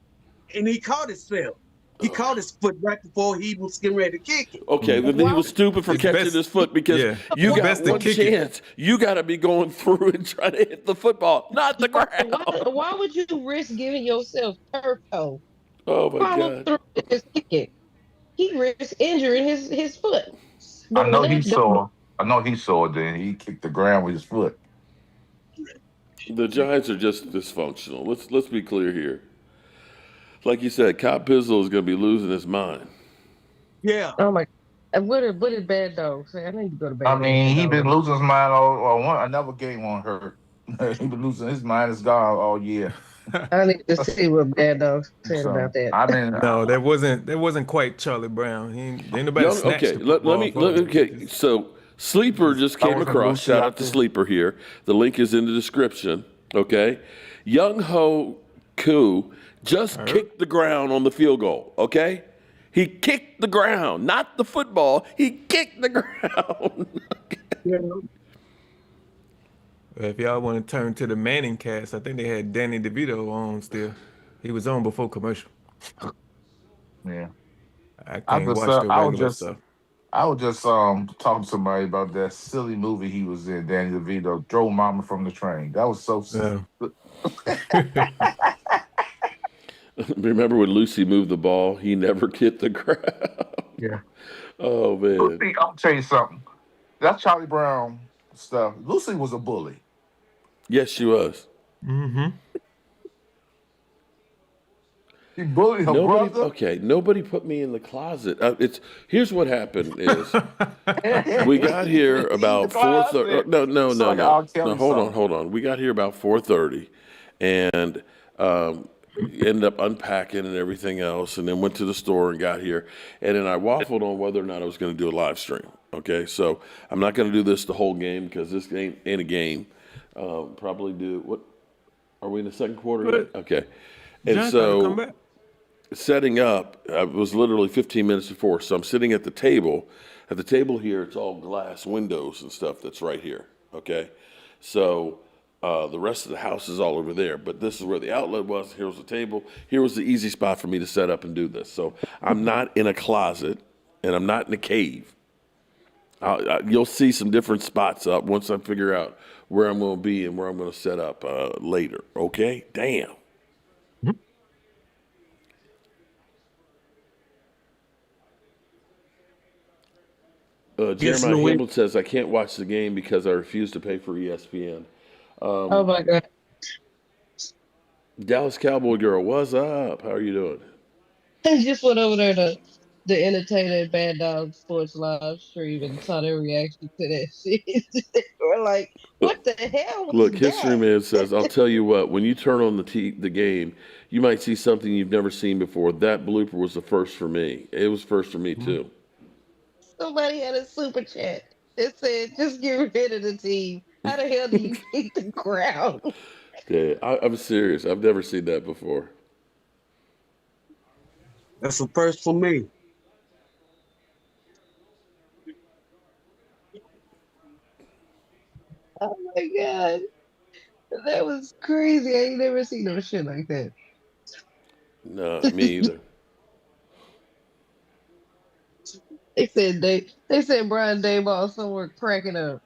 and he caught himself. He caught his foot right before he was getting ready to kick it. Okay, then he was stupid for It's catching best- his foot because yeah, you it's got best to one kick it. chance. You got to be going through and try to hit the football, not the ground. Why would you risk giving yourself turf toe? Oh my Follow God. through and just kick it. He risks injuring his foot. I Doing know he that. saw. I know he saw it. Then he kicked the ground with his foot. The Giants are just dysfunctional. Let's be clear here. Like you said, Kyle Pizzle is going to be losing his mind. Yeah. Oh my! What did Bad Dog say? I need to go to bed. I mean, he been losing his mind all another game on hurt. He been losing his mind. Is gone all year. I need to see what Bad Dog said So about that. I mean, No, that wasn't quite Charlie Brown. Ain't nobody Young, snatched okay, the let football me. from him. Okay, so Sleeper just came wasn't across. Lucy Shout out out to there? Sleeper here. The link is in the description. Okay, Young Ho Koo just kicked the ground on the field goal. Okay, he kicked the ground, not the football. He kicked the ground. Yeah. If y'all want to turn to the Manning cast, I think they had Danny DeVito on still. He was on before commercial. yeah. I can't watch the regular stuff. I was just talking to somebody about that silly movie he was in, Danny DeVito, Drove Mama from the Train. That was so silly. Yeah. Remember when Lucy moved the ball? He never hit the ground. Yeah. Oh man. Lucy, I'll tell you something. That Charlie Brown stuff. Lucy was a bully. Yes, she was. Mm-hmm. He bullied her Nobody. brother. Okay, nobody put me in the closet. Here's what happened is. We got here about 4:30. No. Hold on. We got here about 4:30, and ended up unpacking and everything else, and then went to the store and got here, and then I waffled on whether or not I was going to do a live stream. Okay, so I'm not going to do this the whole game because this ain't a game. Probably do what? Are we in the second quarter yet? Okay, and Giants gotta come so back. setting up, I was literally 15 minutes before. So I'm sitting at the table. At the table here, it's all glass windows and stuff that's right here. Okay. So the rest of the house is all over there. But this is where the outlet was. Here was the table. Here was the easy spot for me to set up and do this. So I'm not in a closet and I'm not in a cave. You'll see some different spots up once I figure out where I'm going to be and where I'm going to set up later. Okay? Damn. Yes, Jeremiah Louis. Hamlin says, I can't watch the game because I refuse to pay for ESPN. Oh my God! Dallas Cowboy girl, what's up? How are you doing? I just went over there to the Entertainer Bad Dog Sports live stream and saw their reaction to that shit. We're like, what the hell was Look, that? History Man says, I'll tell you what, when you turn on the game, you might see something you've never seen before. That blooper was the first for me. It was first for me, too. Somebody had a super chat that said, just get rid of the team. How the hell do you kick the ground? Yeah, I'm serious. I've never seen that before. That's the first for me. Oh my God. That was crazy. I ain't never seen no shit like that. No, me either. They said Brian Dayball somewhere cracking up.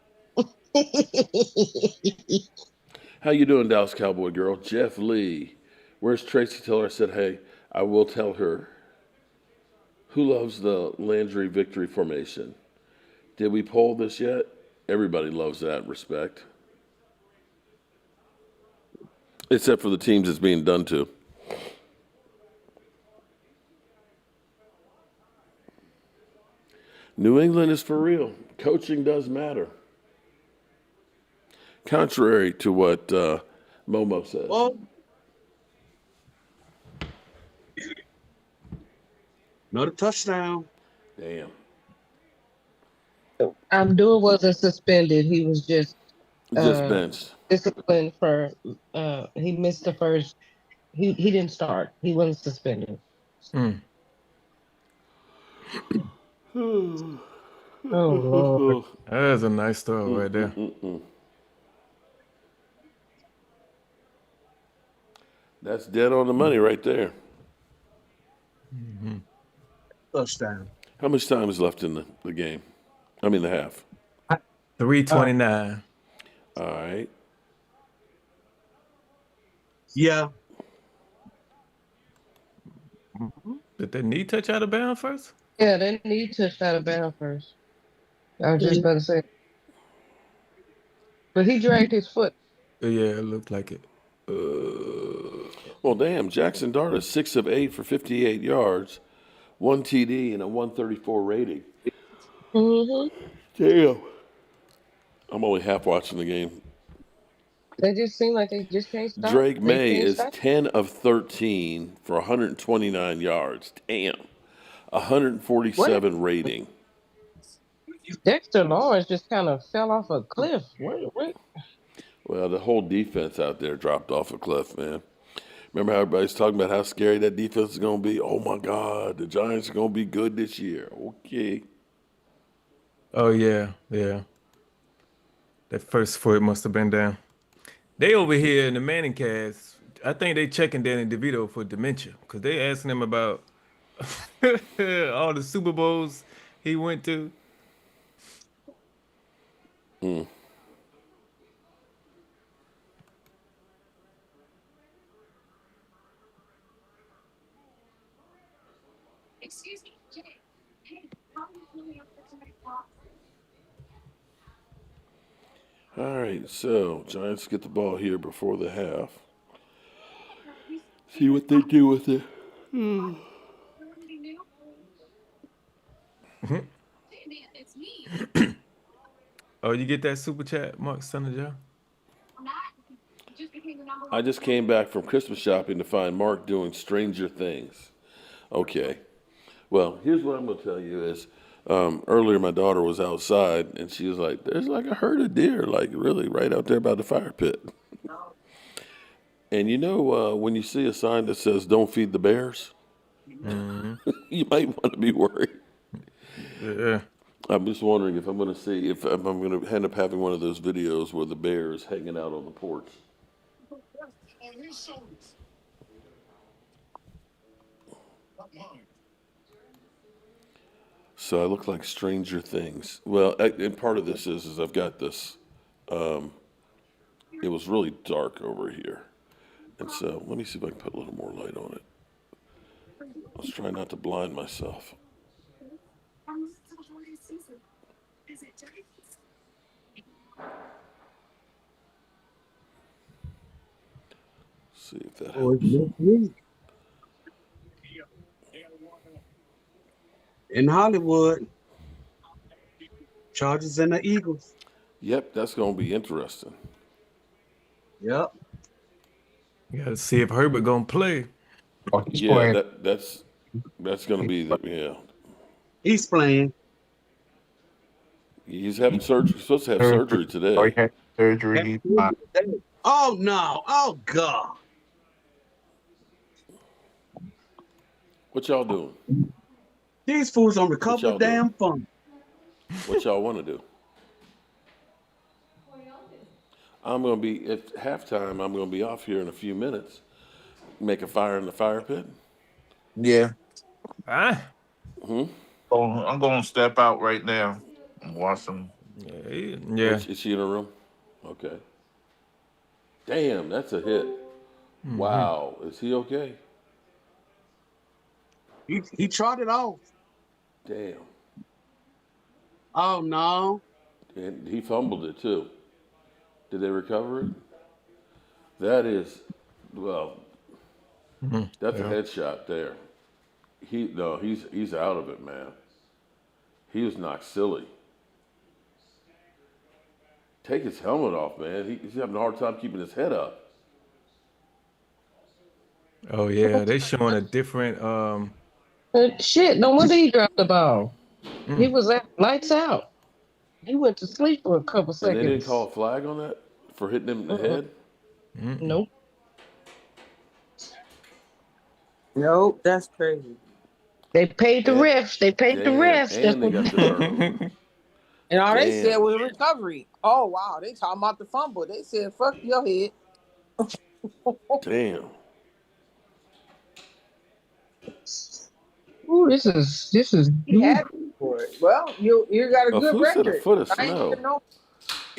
How you doing, Dallas Cowboy girl? Jeff Lee. Where's Tracy? Tell her I said, hey, I will tell her. Who loves the Landry victory formation? Did we poll this yet? Everybody loves that respect, except for the teams it's being done to. New England is for real. Coaching does matter. Contrary to what Momo says. Well, another touchdown. Damn. Abdul wasn't suspended. He was just Just uh benched. disciplined for he missed the first he didn't start. He wasn't suspended. Mm. Oh Lord. That's a nice start right there. That's dead on the money right there. Touchdown. How much time is left in the game? I mean, the half. 329. All right. Yeah. Did that knee touch out of bounds first? Yeah, they need to shut it down first. I was just about to say. But he dragged his foot. Yeah, it looked like it. Well, damn. Jackson Dart is 6 of 8 for 58 yards, 1 TD, and a 134 rating. Hmm. Damn. I'm only half watching the game. They just seem like they just can't stop. Drake They May can't is stop. 10 of 13 for 129 yards. Damn. 147 rating. Dexter Lawrence just kind of fell off a cliff. What? Well, the whole defense out there dropped off a cliff, man. Remember how everybody's talking about how scary that defense is going to be? Oh, my God. The Giants are going to be good this year. Okay. Oh yeah, yeah. That first foot must have been down. They over here in the Manning cast. I think they checking Danny DeVito for dementia because they asking him about all the Super Bowls he went to. All right, so Giants get the ball here before the half. See what they do with it. Oh, you get that super chat, Mark Son of John? I just came back from Christmas shopping to find Mark doing Stranger Things. Okay. Well, here's what I'm going to tell you is earlier my daughter was outside and she was like, there's like a herd of deer, like really right out there by the fire pit. And you know, when you see a sign that says don't feed the bears, you might want to be worried. Yeah. I'm just wondering if I'm going to see if I'm going to end up having one of those videos where the bear is hanging out on the porch. So I look like Stranger Things. Well, and part of this is I've got this. It was really dark over here, and so let me see if I can put a little more light on it. Let's try not to blind myself. See if that Oh, it's helps. next week in Hollywood. Chargers and the Eagles. Yep, that's going to be interesting. Yep. You got to see if Herbert gonna play. Oh, he's Yeah, playing. that's going to be yeah. He's playing. He's having surgery. He's supposed to have Surgery. surgery Oh, he today. had surgery. He's fine. Oh no. Oh God. What y'all doing? These fools on What recover y'all doing? damn fun. What y'all want to do? I'm going to be at halftime. I'm going to be off here in a few minutes. Make a fire in the fire pit. Yeah. Ah, So I'm going to step out right now and watch some. yeah. Is she in her room? Okay. Damn, that's a hit. Wow. Is he okay? He trotted off. Damn. Oh no. And he fumbled it too. Did they recover it? That is, well, that's a Yeah. headshot there. He no, he's out of it, man. He was knocked silly. Take his helmet off, man. He's having a hard time keeping his head up. Oh yeah, they showing a different Shit, no wonder he dropped the ball. He mm, was at lights out. He went to sleep for a couple And they didn't call seconds. a flag on that for hitting him in the Uh-uh. head. Nope. Nope, that's crazy. They paid the And, refs. They paid the damn, refs. That's and they what. got to hurt him. And all they said Damn, was recovery. Oh wow, they talking about the fumble. They said fuck your head. damn. Ooh, this is. He happy for it. Well, you got a A good who said a record. foot of I ain't even snow? know.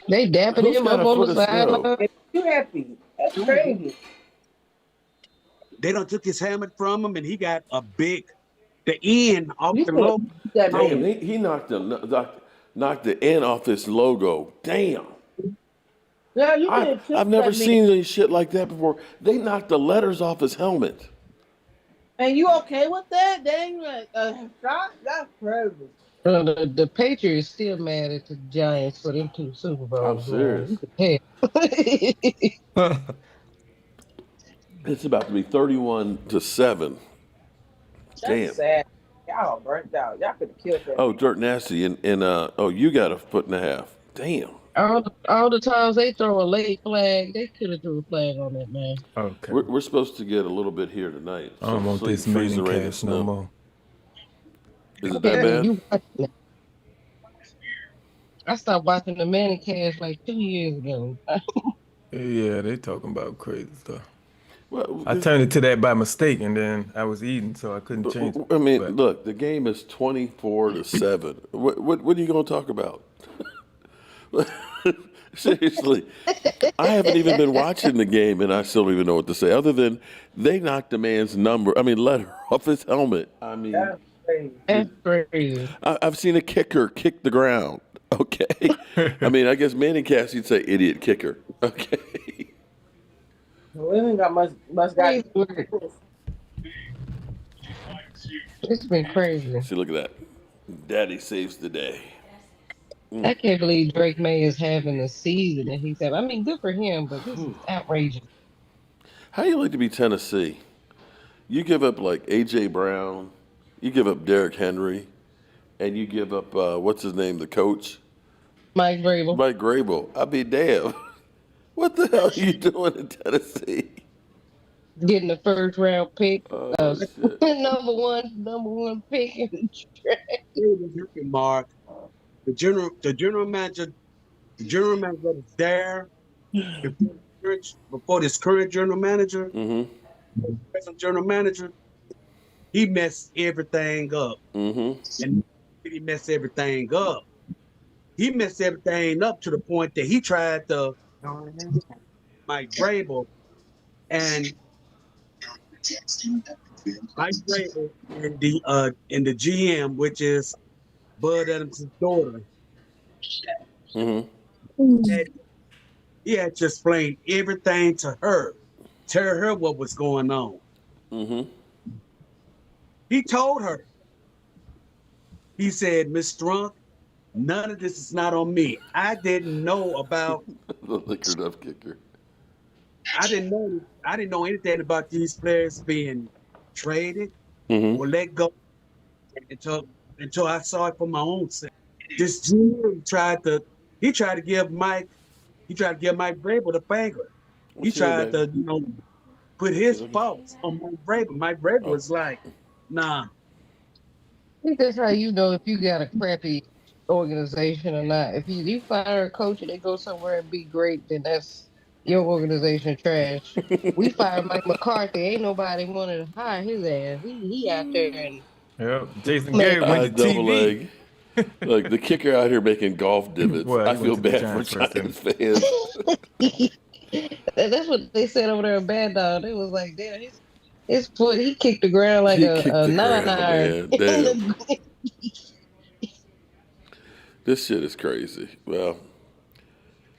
They dapping Who's him got up a on the foot of snow? sideline. And you happy. That's crazy. They done took his helmet from him, and he got a big the end off You the can't logo. beat that Damn, man. he knocked the end off this logo. Damn. Yeah, you can't I've tilt never that man. seen any shit like that before. They knocked the letters off his helmet. And you okay with that? Dang, like a shot? That's crazy. The Patriots still mad at the Giants for them two Super I'm Bowls, man. You serious. can tell. It's about to be 31-7. That's Damn. sad. Y'all burnt out. Y'all could have killed that Oh, man. Dirt Nasty and oh, you got a foot and a half. Damn. All the times they throw a late flag, they could have threw a flag on that man. okay. We're supposed to get a little bit here tonight. I So don't want this freeze the Manning rain and cast no snow. more. Is it that Hey, bad? you watching that? I stopped watching the Manning cast like 2 years ago. Yeah, they talking about crazy stuff. Well, I turned it to that by mistake, and then I was eating, so I couldn't change it. I mean, But look, the game is 24-7. What are you going to talk about? Seriously, I haven't even been watching the game, and I still don't even know what to say. Other than they knocked the man's letter off his helmet. I mean, That's crazy. That's crazy. I've seen a kicker kick the ground. Okay, I mean, I guess Manny Cassie'd say idiot kicker. Okay, Women got must got. Crazy work. It's been crazy. see, look at that. Daddy saves the day. I can't believe Drake May is having the season that he's having. I mean, good for him, but this is outrageous. How you like to be Tennessee? You give up like AJ Brown, you give up Derrick Henry, and you give up what's his name, the coach, Mike Vrabel Mike Grable. I be damn. What the hell are you doing in Tennessee? getting the first round pick, Oh shit. number one pick in the draft. Mark, the general manager that was there before this current general manager, Mm-hmm. present general manager, he messed everything up. Mm-hmm. And he messed everything up. He messed everything up to the point that he tried to Mike Vrabel and Mike Vrabel and the GM, which is Bud Adams' daughter. Mm-hmm. And he had to explain everything to her, tell her what was going on. Mm-hmm. He told her. He said, Miss Strunk, none of this is not on me. I didn't know about. The liquored up kicker. I didn't know anything about these players being traded Mm-hmm. or let go until I saw it for my own self. This GM tried to give Mike Vrabel the finger. He What's your tried name, to, put his baby? faults on Mike Vrabel. Mike Vrabel Oh. was like, nah. I think that's how you know if you got a crappy organization or not. If you fire a coach and they go somewhere and be great, then that's your organization trash. We fired Mike McCarthy. Ain't nobody wanted to hire his ass. He out there and yeah, Jason man, Garrett went I to double TV. leg. Like the kicker out here making golf divots. Well, I he went feel to the bad for Giants first, didn't Giants fans. that's what they said over there in Bad Dog. It was like, damn, his foot, he kicked the ground like He a, kicked a the nine ground, iron. man. Damn. This shit is crazy. Well,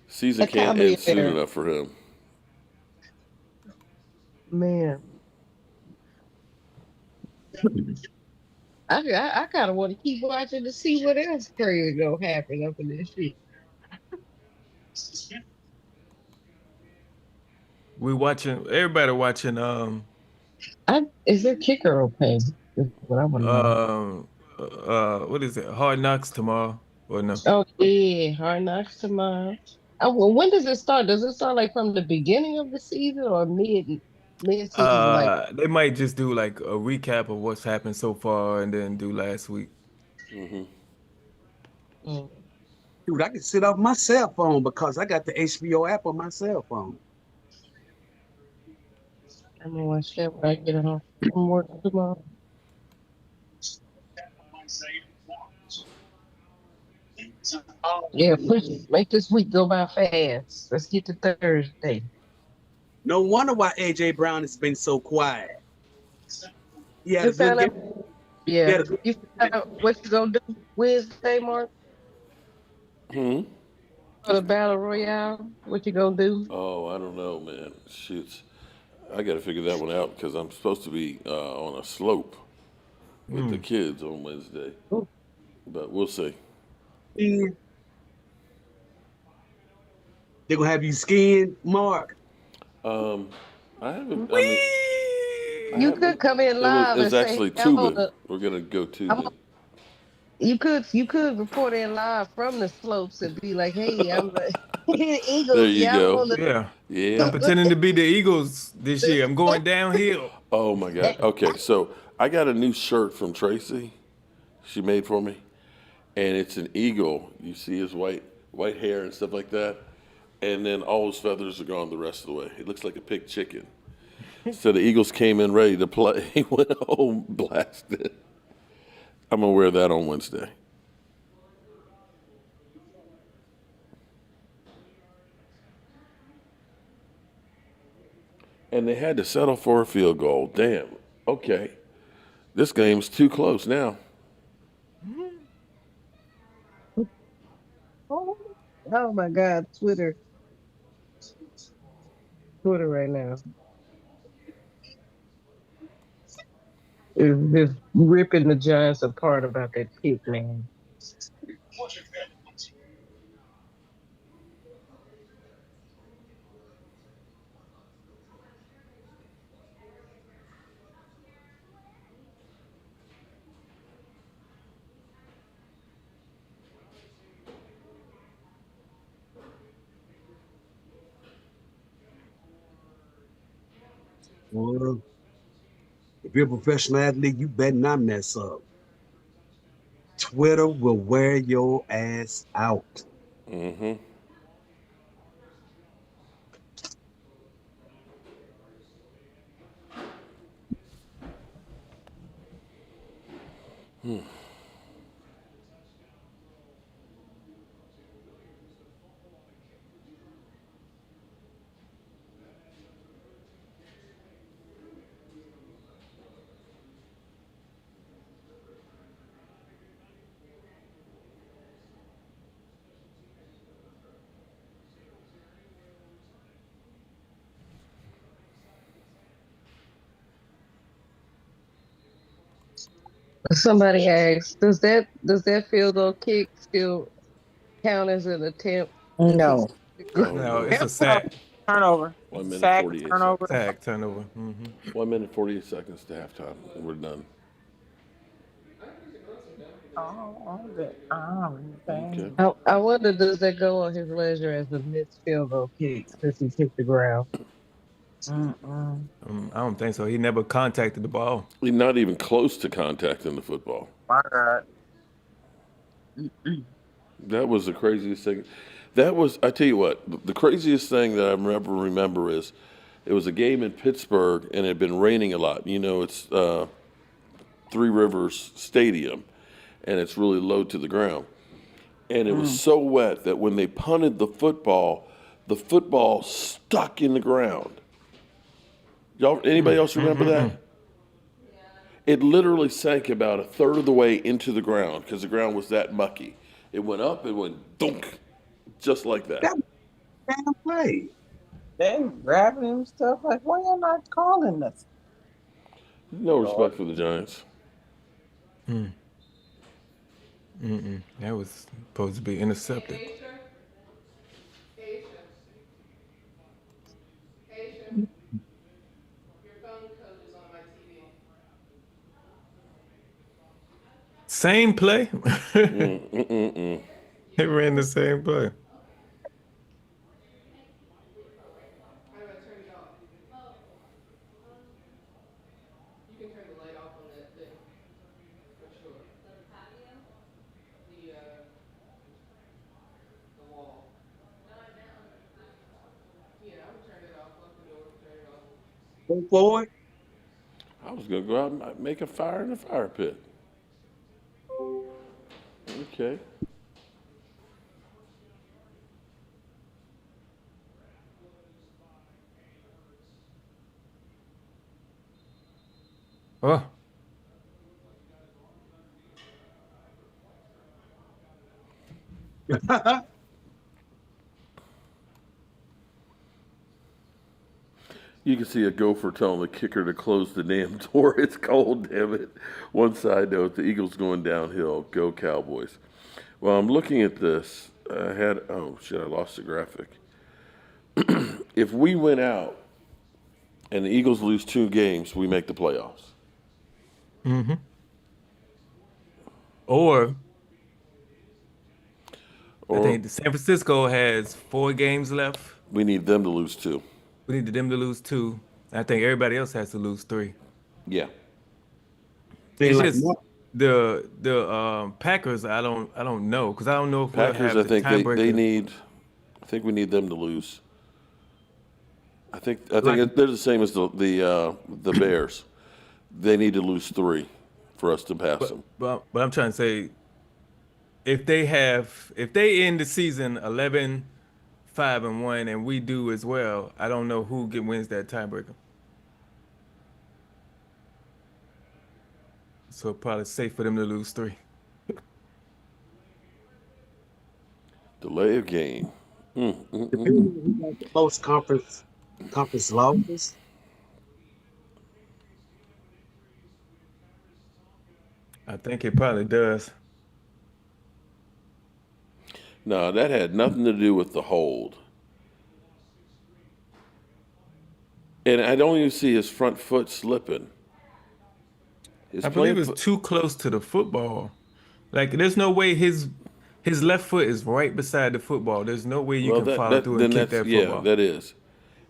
season A can't cowboy end soon bear. enough for him. Man, I kind of want to keep watching to see what else crazy gonna happen up in this shit. We watching everybody watching Is their kicker okay? Is what I want to know. um what is it? Hard Knocks tomorrow or no? Oh yeah, Hard Knocks tomorrow. Well, when does it start? Does it start like from the beginning of the season or mid season? Like, They might just do like a recap of what's happened so far and then do last week. mm, Dude, I can sit off my cell phone because I got the HBO app on my cell phone. I'm gonna watch that when I get home from work tomorrow. Yeah, make this week go by fast. Let's get to Thursday. No wonder why AJ Brown has been so quiet. He had You a good found game. out, He yeah. had a good You found out what you gonna do Wednesday, Mark, Hmm. for the battle royale? What you gonna do? Oh, I don't know, man. Shoots. I got to figure that one out because I'm supposed to be on a slope with the Mm. kids on Wednesday, but we'll see. skiing. They're gonna have you skiing, Mark. Um, I haven't. I mean, I Whee! You could haven't. come in live It was and say, actually "Hey, I'm on tubing. the." We're gonna go I'm tubing. on, you could report in live from the slopes and be like, "Hey, I'm the There Eagles. you Yeah, I'm on go. the." Yeah. I'm Yeah. pretending to be the Eagles this year. I'm going downhill. Oh my God. Okay, so I got a new shirt from Tracy. She made for me, and it's an eagle. You see his white hair and stuff like that, and then all his feathers are gone the rest of the way. It looks like a picked chicken. So the Eagles came in ready to play. He went home blasted. I'm gonna wear that on Wednesday. And they had to settle for a field goal. Damn. Okay. This game's too close now. Oh my God, Twitter right now is just ripping the Giants apart about that pick, man. Well, if you're a professional athlete, you better not mess up. Twitter will wear your ass out. Somebody asked, does that field goal kick still count as an attempt since No. it's Oh No, no. it's a No. sack. Turnover. It's One a minute sack, a 48 turnover. seconds. Sack turnover. 1 minute 48 seconds to halftime. And we're done. Oh, okay. Oh, Okay. okay. I wonder, does that go on his ledger as a missed field goal kick since he hit the ground? Mm-mm. I don't think so. He never contacted the ball. He's not even close to contacting the football. My God. Mm-mm. That was the craziest thing. That was, I tell you what, the craziest thing that I remember is it was a game in Pittsburgh and it had been raining a lot. You know, it's Three Rivers Stadium and it's really low to the ground. And it was Mm. so wet that when they punted the football stuck in the ground. Y'all, anybody else remember that? It literally sank about a third of the way into the ground because the ground was that mucky. It went up, it went dunk, just like that. That was a damn play. Then grabbing him stuff like, why y'all not calling us? No Lord. respect for the Giants. That was supposed to be intercepted. Asia, Asia, your phone code is on my TV. Same play. Mm-mm-mm. They ran the same play. I'm gonna turn it off. You can turn the light off on that thing for sure. The wall. Yeah, I'm gonna turn it off. Lock the door. Turn it off. Go forward. I was going to go out and make a fire in the fire pit. Okay. Oh, You can see a gopher telling the kicker to close the damn door. It's cold, damn it. One side note, the Eagles going downhill. Go Cowboys. Well, I'm looking at this. Oh shit, I lost the graphic. If we win out and the Eagles lose 2 games, we make the playoffs. or I Or think the San Francisco has 4 games left. we need them to lose 2. We need them to lose 2. I think everybody else has to lose 3. Yeah. Seems It's like just more. the Packers. I don't know because I don't know if we'll Packers, have I the think tiebreaker. I think we need them to lose. I think Like they're the same as the Bears. They need to lose 3 for us to pass them. But I'm trying to say if they end the season 11-5-1 and we do as well, I don't know who wins that tiebreaker. So probably safe for them to lose 3. Delay of game. depending on who got the most conference losses. I think it probably does. No, that had nothing to do with the hold. And I don't even see his front foot slipping. His I believe playing it's foot. too close to the football. Like there's no way his left foot is right beside the football. There's no way you Well, can follow through and kick that yeah, football. that is.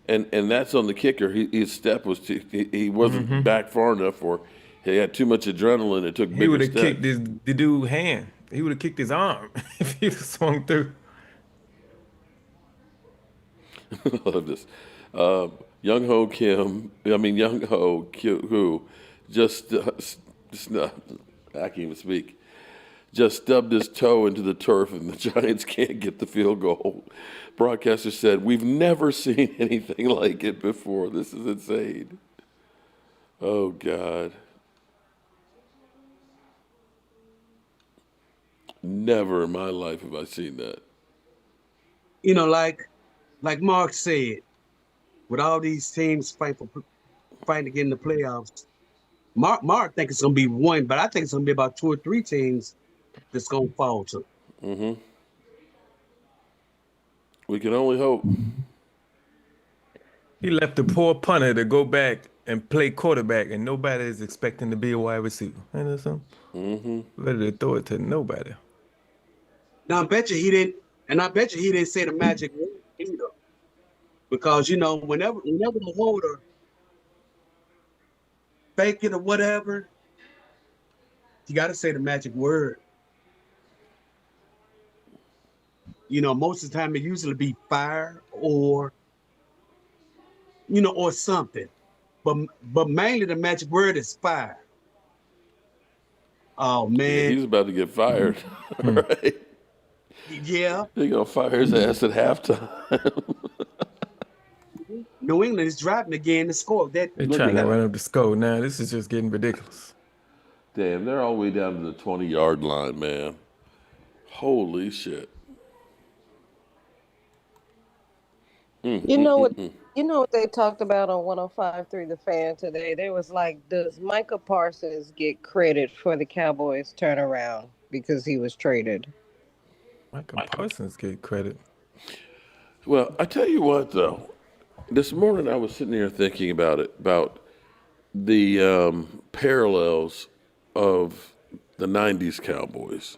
And that's on the kicker. His step was he wasn't back far enough, or he had too much adrenaline. It took He bigger would have kicked steps. the dude's hand. He would have kicked his arm if he'd have swung through. I love this. Young Ho Kim, I mean Young Ho who just I can't even speak. Just stubbed his toe into the turf, and the Giants can't get the field goal. Broadcaster said, "We've never seen anything like it before. This is insane." Oh God, never in my life have I seen that. You know, like Mark said, with all these teams fighting to get in the playoffs, Mark think it's gonna be one, but I think it's gonna be about 2 or 3 teams that's gonna fall to. We can only hope. He left the poor punter to go back and play quarterback, and nobody is expecting to be a wide receiver. You know something? Ready to throw it to nobody. Now I bet you he didn't say the magic word either. Because whenever the holder fake it or whatever, you gotta say the magic word. Most of the time it usually be fire or something. But mainly the magic word is fire. Oh Yeah, man. he's about to get fired, right? Yeah. They're gonna fire his ass at halftime. New England is driving again to score. That They're look, trying to run up the score now. This is just getting ridiculous. Damn, they're all the way down to the 20-yard line, man. Holy shit. You know what? You know what they talked about on 105.3 The Fan today? They was like, does Micah Parsons get credit for the Cowboys turnaround because he was traded? Michael Parsons get credit. Well, I tell you what, though. This morning I was sitting here thinking about it, about the parallels of the 90s Cowboys.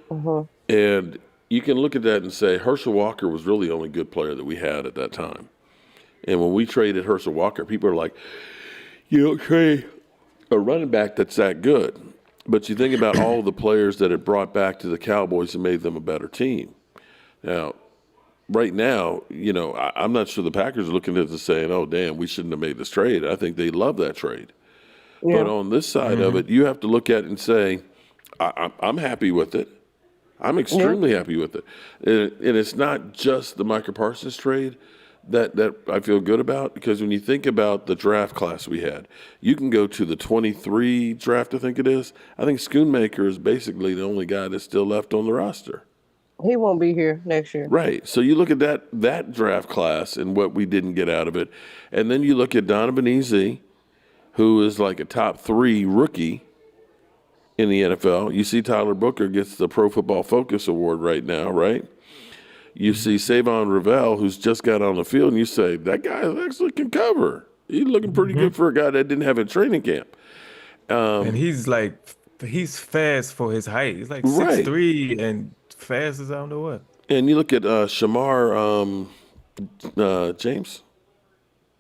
Hmm. And you can look at that and say Herschel Walker was really the only good player that we had at that time. And when we traded Herschel Walker, people are like, you don't trade a running back that's that good. But you think about all the players that it brought back to the Cowboys and made them a better team. Now, right now, I'm not sure the Packers are looking at this and saying, oh, damn, we shouldn't have made this trade. I think they love that trade. But Yeah. on this side of it, you have to look at it and say, I'm happy with it. I'm extremely happy with it. And it's not just the Micah Parsons trade that I feel good about, because when you think about the draft class we had, you can go to the 23 draft, I think it is. I think Schoonmaker is basically the only guy that's still left on the roster. He won't be here next year. Right. So you look at that draft class and what we didn't get out of it. And then you look at Donovan Easy, who is like a top 3 rookie in the NFL. You see Tyler Booker gets the Pro Football Focus Award right now, right? You see Savon Ravel, who's just got on the field, and you say, that guy actually can cover. He's looking pretty good for a guy that didn't have a training camp. And he's fast for his height. He's like Right. 6'3" and fast as I don't know what. And you look at Shamar James,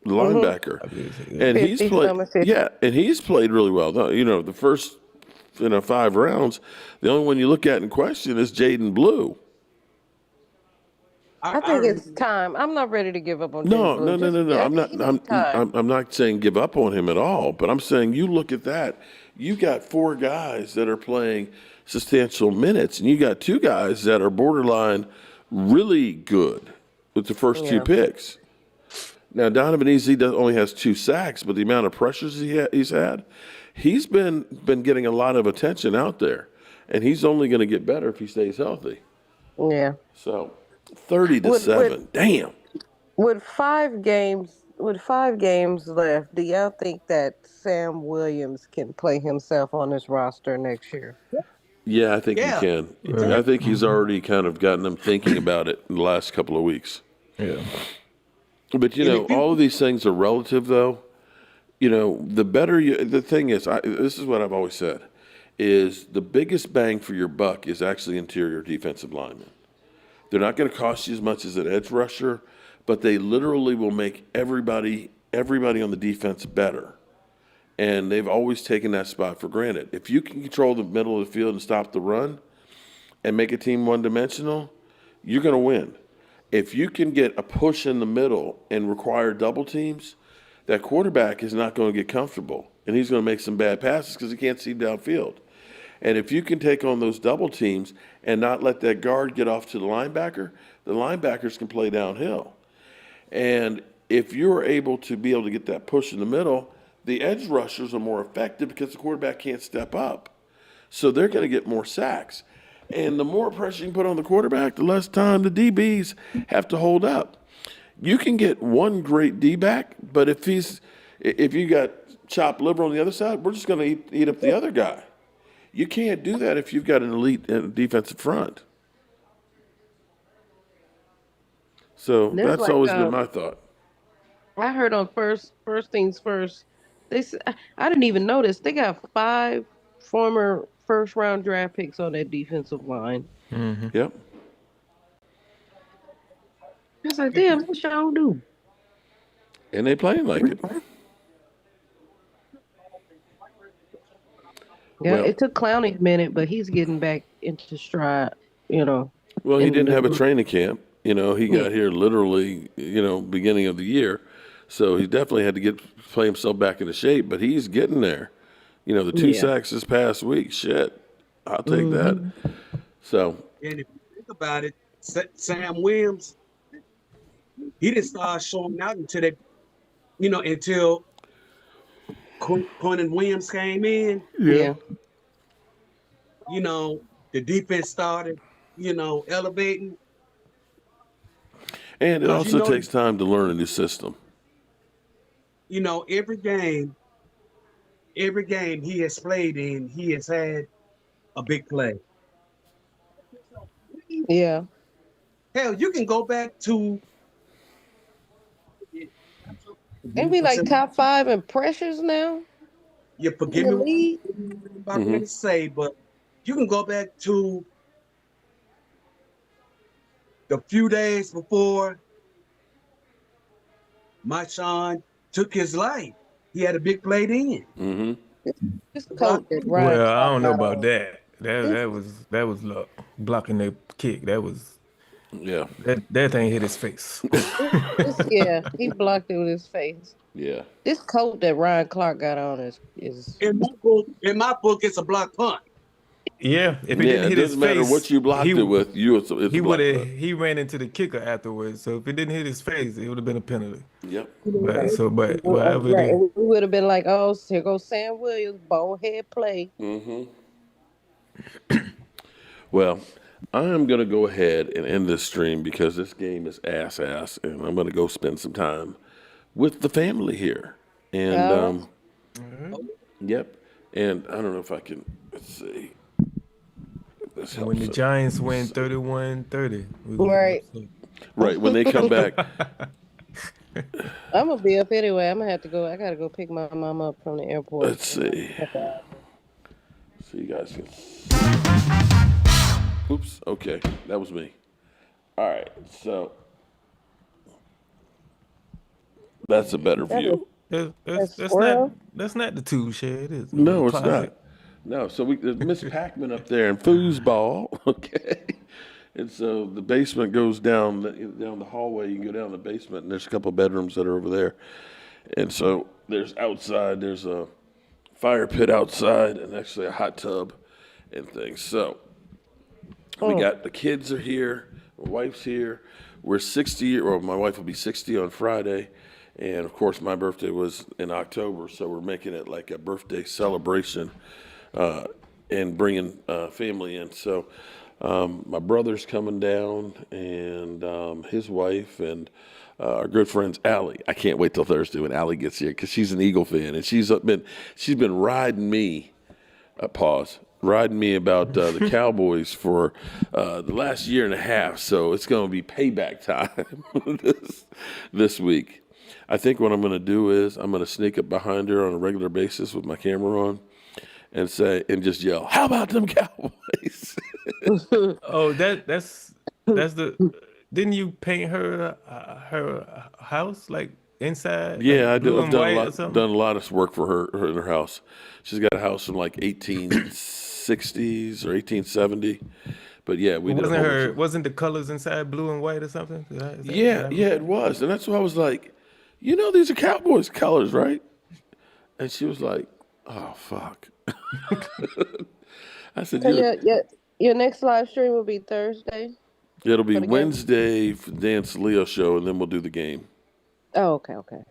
the linebacker. I believe so, And he's 50, played, number 50. and he's played really well. The first 5 rounds, the only one you look at in question is Jaden Blue. I think it's time. I'm not ready to give up on No, James Blue. no. I I'm not. think he needs time. I'm not saying give up on him at all. But I'm saying you look at that. You got 4 guys that are playing substantial minutes, and you got 2 guys that are borderline really good with the first 2 Yeah. picks. Now Donovan Easy only has 2 sacks, but the amount of pressures he's had, he's been getting a lot of attention out there, and he's only going to get better if he stays healthy. Yeah. So 30-7, damn. With 5 games left, do y'all think that Sam Williams can play himself on this roster next year? Yeah, I think he can. I think he's already kind of gotten them thinking about it in the last couple of weeks. Yeah. But all of these things are relative, though. The better you. The thing is, this is what I've always said: is the biggest bang for your buck is actually interior defensive linemen. They're not going to cost you as much as an edge rusher, but they literally will make everybody on the defense better. And they've always taken that spot for granted. If you can control the middle of the field and stop the run and make a team one-dimensional, you're going to win. If you can get a push in the middle and require double teams, that quarterback is not going to get comfortable, and he's going to make some bad passes because he can't see downfield. And if you can take on those double teams and not let that guard get off to the linebackers can play downhill. And if you're able to get that push in the middle, the edge rushers are more effective because the quarterback can't step up. So they're going to get more sacks. And the more pressure you can put on the quarterback, the less time the DBs have to hold up. You can get one great D-back, but if you got chopped liver on the other side, we're just going to eat up the other guy. You can't do that if you've got an elite defensive front. So There's that's like, always been my thought. I heard on first things first. I didn't even notice they got 5 former first round draft picks on that defensive line. Yep. I was like, damn, what y'all do? And they playing like it. Yeah, Well- it took Clowney a minute, but he's getting back into stride. Well, he didn't have a training camp. He got here literally, beginning of the year. So he definitely had to play himself back into shape, but he's getting there. The 2 sacks this past week, shit, I'll take that. So. And if you think about it, Sam Williams, he didn't start showing out until Quentin Williams came in, Yeah. Yeah. you know, the defense started, elevating. And it Because also takes time to learn a new system. every game he has played in, he has had a big play. Yeah. Hell, you can go back to Ain't we like top 5 in pressures now you in forgive the me league? what I'm about Hmm. ready to say, but you can go back to the few days before Marshawn took his life. He had a big play then. Hmm. This Block. coat that Ryan Well, I Clark don't know got about on. that. That This, that was luck blocking the kick. Yeah. That thing hit his face. yeah, he blocked it with his face. Yeah. This coat that Ryan Clark got on is In my book, it's a block punt. Yeah, if it Yeah. didn't It hit his doesn't matter what face, you blocked it with. It's a he would block have punt. he ran into the kicker afterwards. So if it didn't hit his face, it would have been a penalty. Yep. But whatever it right. is. And we would have been like, oh, here goes Sam Williams, bonehead play. Hmm. Well, I am going to go ahead and end this stream because this game is ass, and I'm going to go spend some time with the family here. And All right. yep. And I don't know if I can. Let's see. If this When helps the it. Giants win 31-30, we're gonna be Right. upset. Right when they come back. I'm gonna be up anyway. I'm gonna have to go. I gotta go pick my mom up from the airport. Let's see. So you guys can. Oops. Okay, that was me. All right. So that's a better That is view. that squirrel. That's not the tool shed, is it? No, The it's closet. not. No, so there's Miss Pac-Man up there and foosball, okay? And so the basement goes down the hallway. You can go down the basement, and there's a couple bedrooms that are over there. And so there's a fire pit outside, and actually a hot tub and things. So we got the kids are here, my wife's here. We're 60, or my wife will be 60 on Friday. And of course, my birthday was in October, so we're making it like a birthday celebration and bringing family in. So my brother's coming down, and his wife, and our good friends Allie. I can't wait till Thursday when Allie gets here because she's an Eagle fan, and she's been riding me. Riding me about the Cowboys for the last year and a half. So it's going to be payback time this week. I think what I'm going to do is I'm going to sneak up behind her on a regular basis with my camera on and just yell, "How about them Cowboys?" Oh, that's the. Didn't you paint her house like inside, Yeah, like I do. blue I've and done a white or lot. something? Done a lot of work for her in her house. She's got a house from like 1860s or 1870. But yeah, we did a whole bunch of. Wasn't the colors inside blue and white or something? Yeah, yeah, it was, and that's why I was like, these are Cowboys colors, right? And she was like, "Oh fuck." I said, So your next live stream will be Thursday It'll be for the game. Wednesday for Dance Leo show, and then we'll do the game." Oh, okay.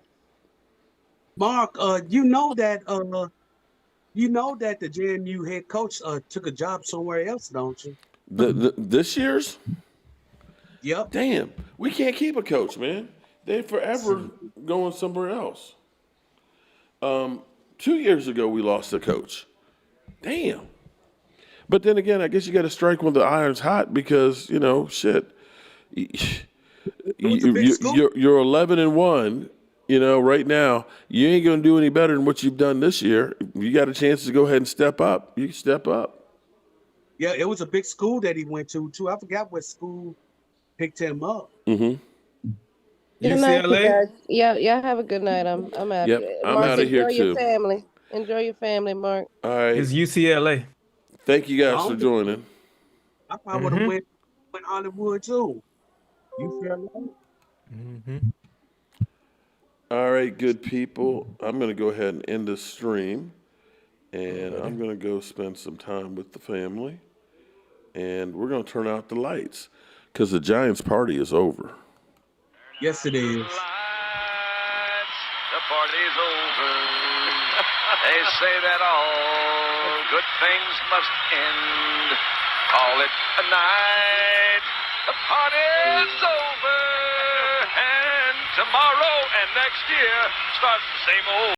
Mark, you know that the JMU head coach took a job somewhere else, don't you? This year's. Yep. Damn, we can't keep a coach, man. They forever going somewhere else. 2 years ago, we lost a coach. Damn. But then again, I guess you got to strike when the iron's hot because shit. It was a big school. You're 11-1. Right now, you ain't gonna do any better than what you've done this year. You got a chance to go ahead and step up. You can step up. Yeah, it was a big school that he went to too. I forgot what school picked him up. Good night, you UCLA. guys. Yeah, y'all have a good night. I'm out. Yep, I'm Mark, out of here enjoy your too. family. Enjoy your family, Mark. All right. It's UCLA. Thank you guys I for don't- joining. I probably would have went Hollywood too. You feel like? All right, good people. I'm going to go ahead and end this stream, and I'm going to go spend some time with the family, and we're going to turn out the lights because the Giants party is over. Yes, it is. The party's over. They say that all good things must end. Call it a night. The party's over. And tomorrow and next year starts the same old.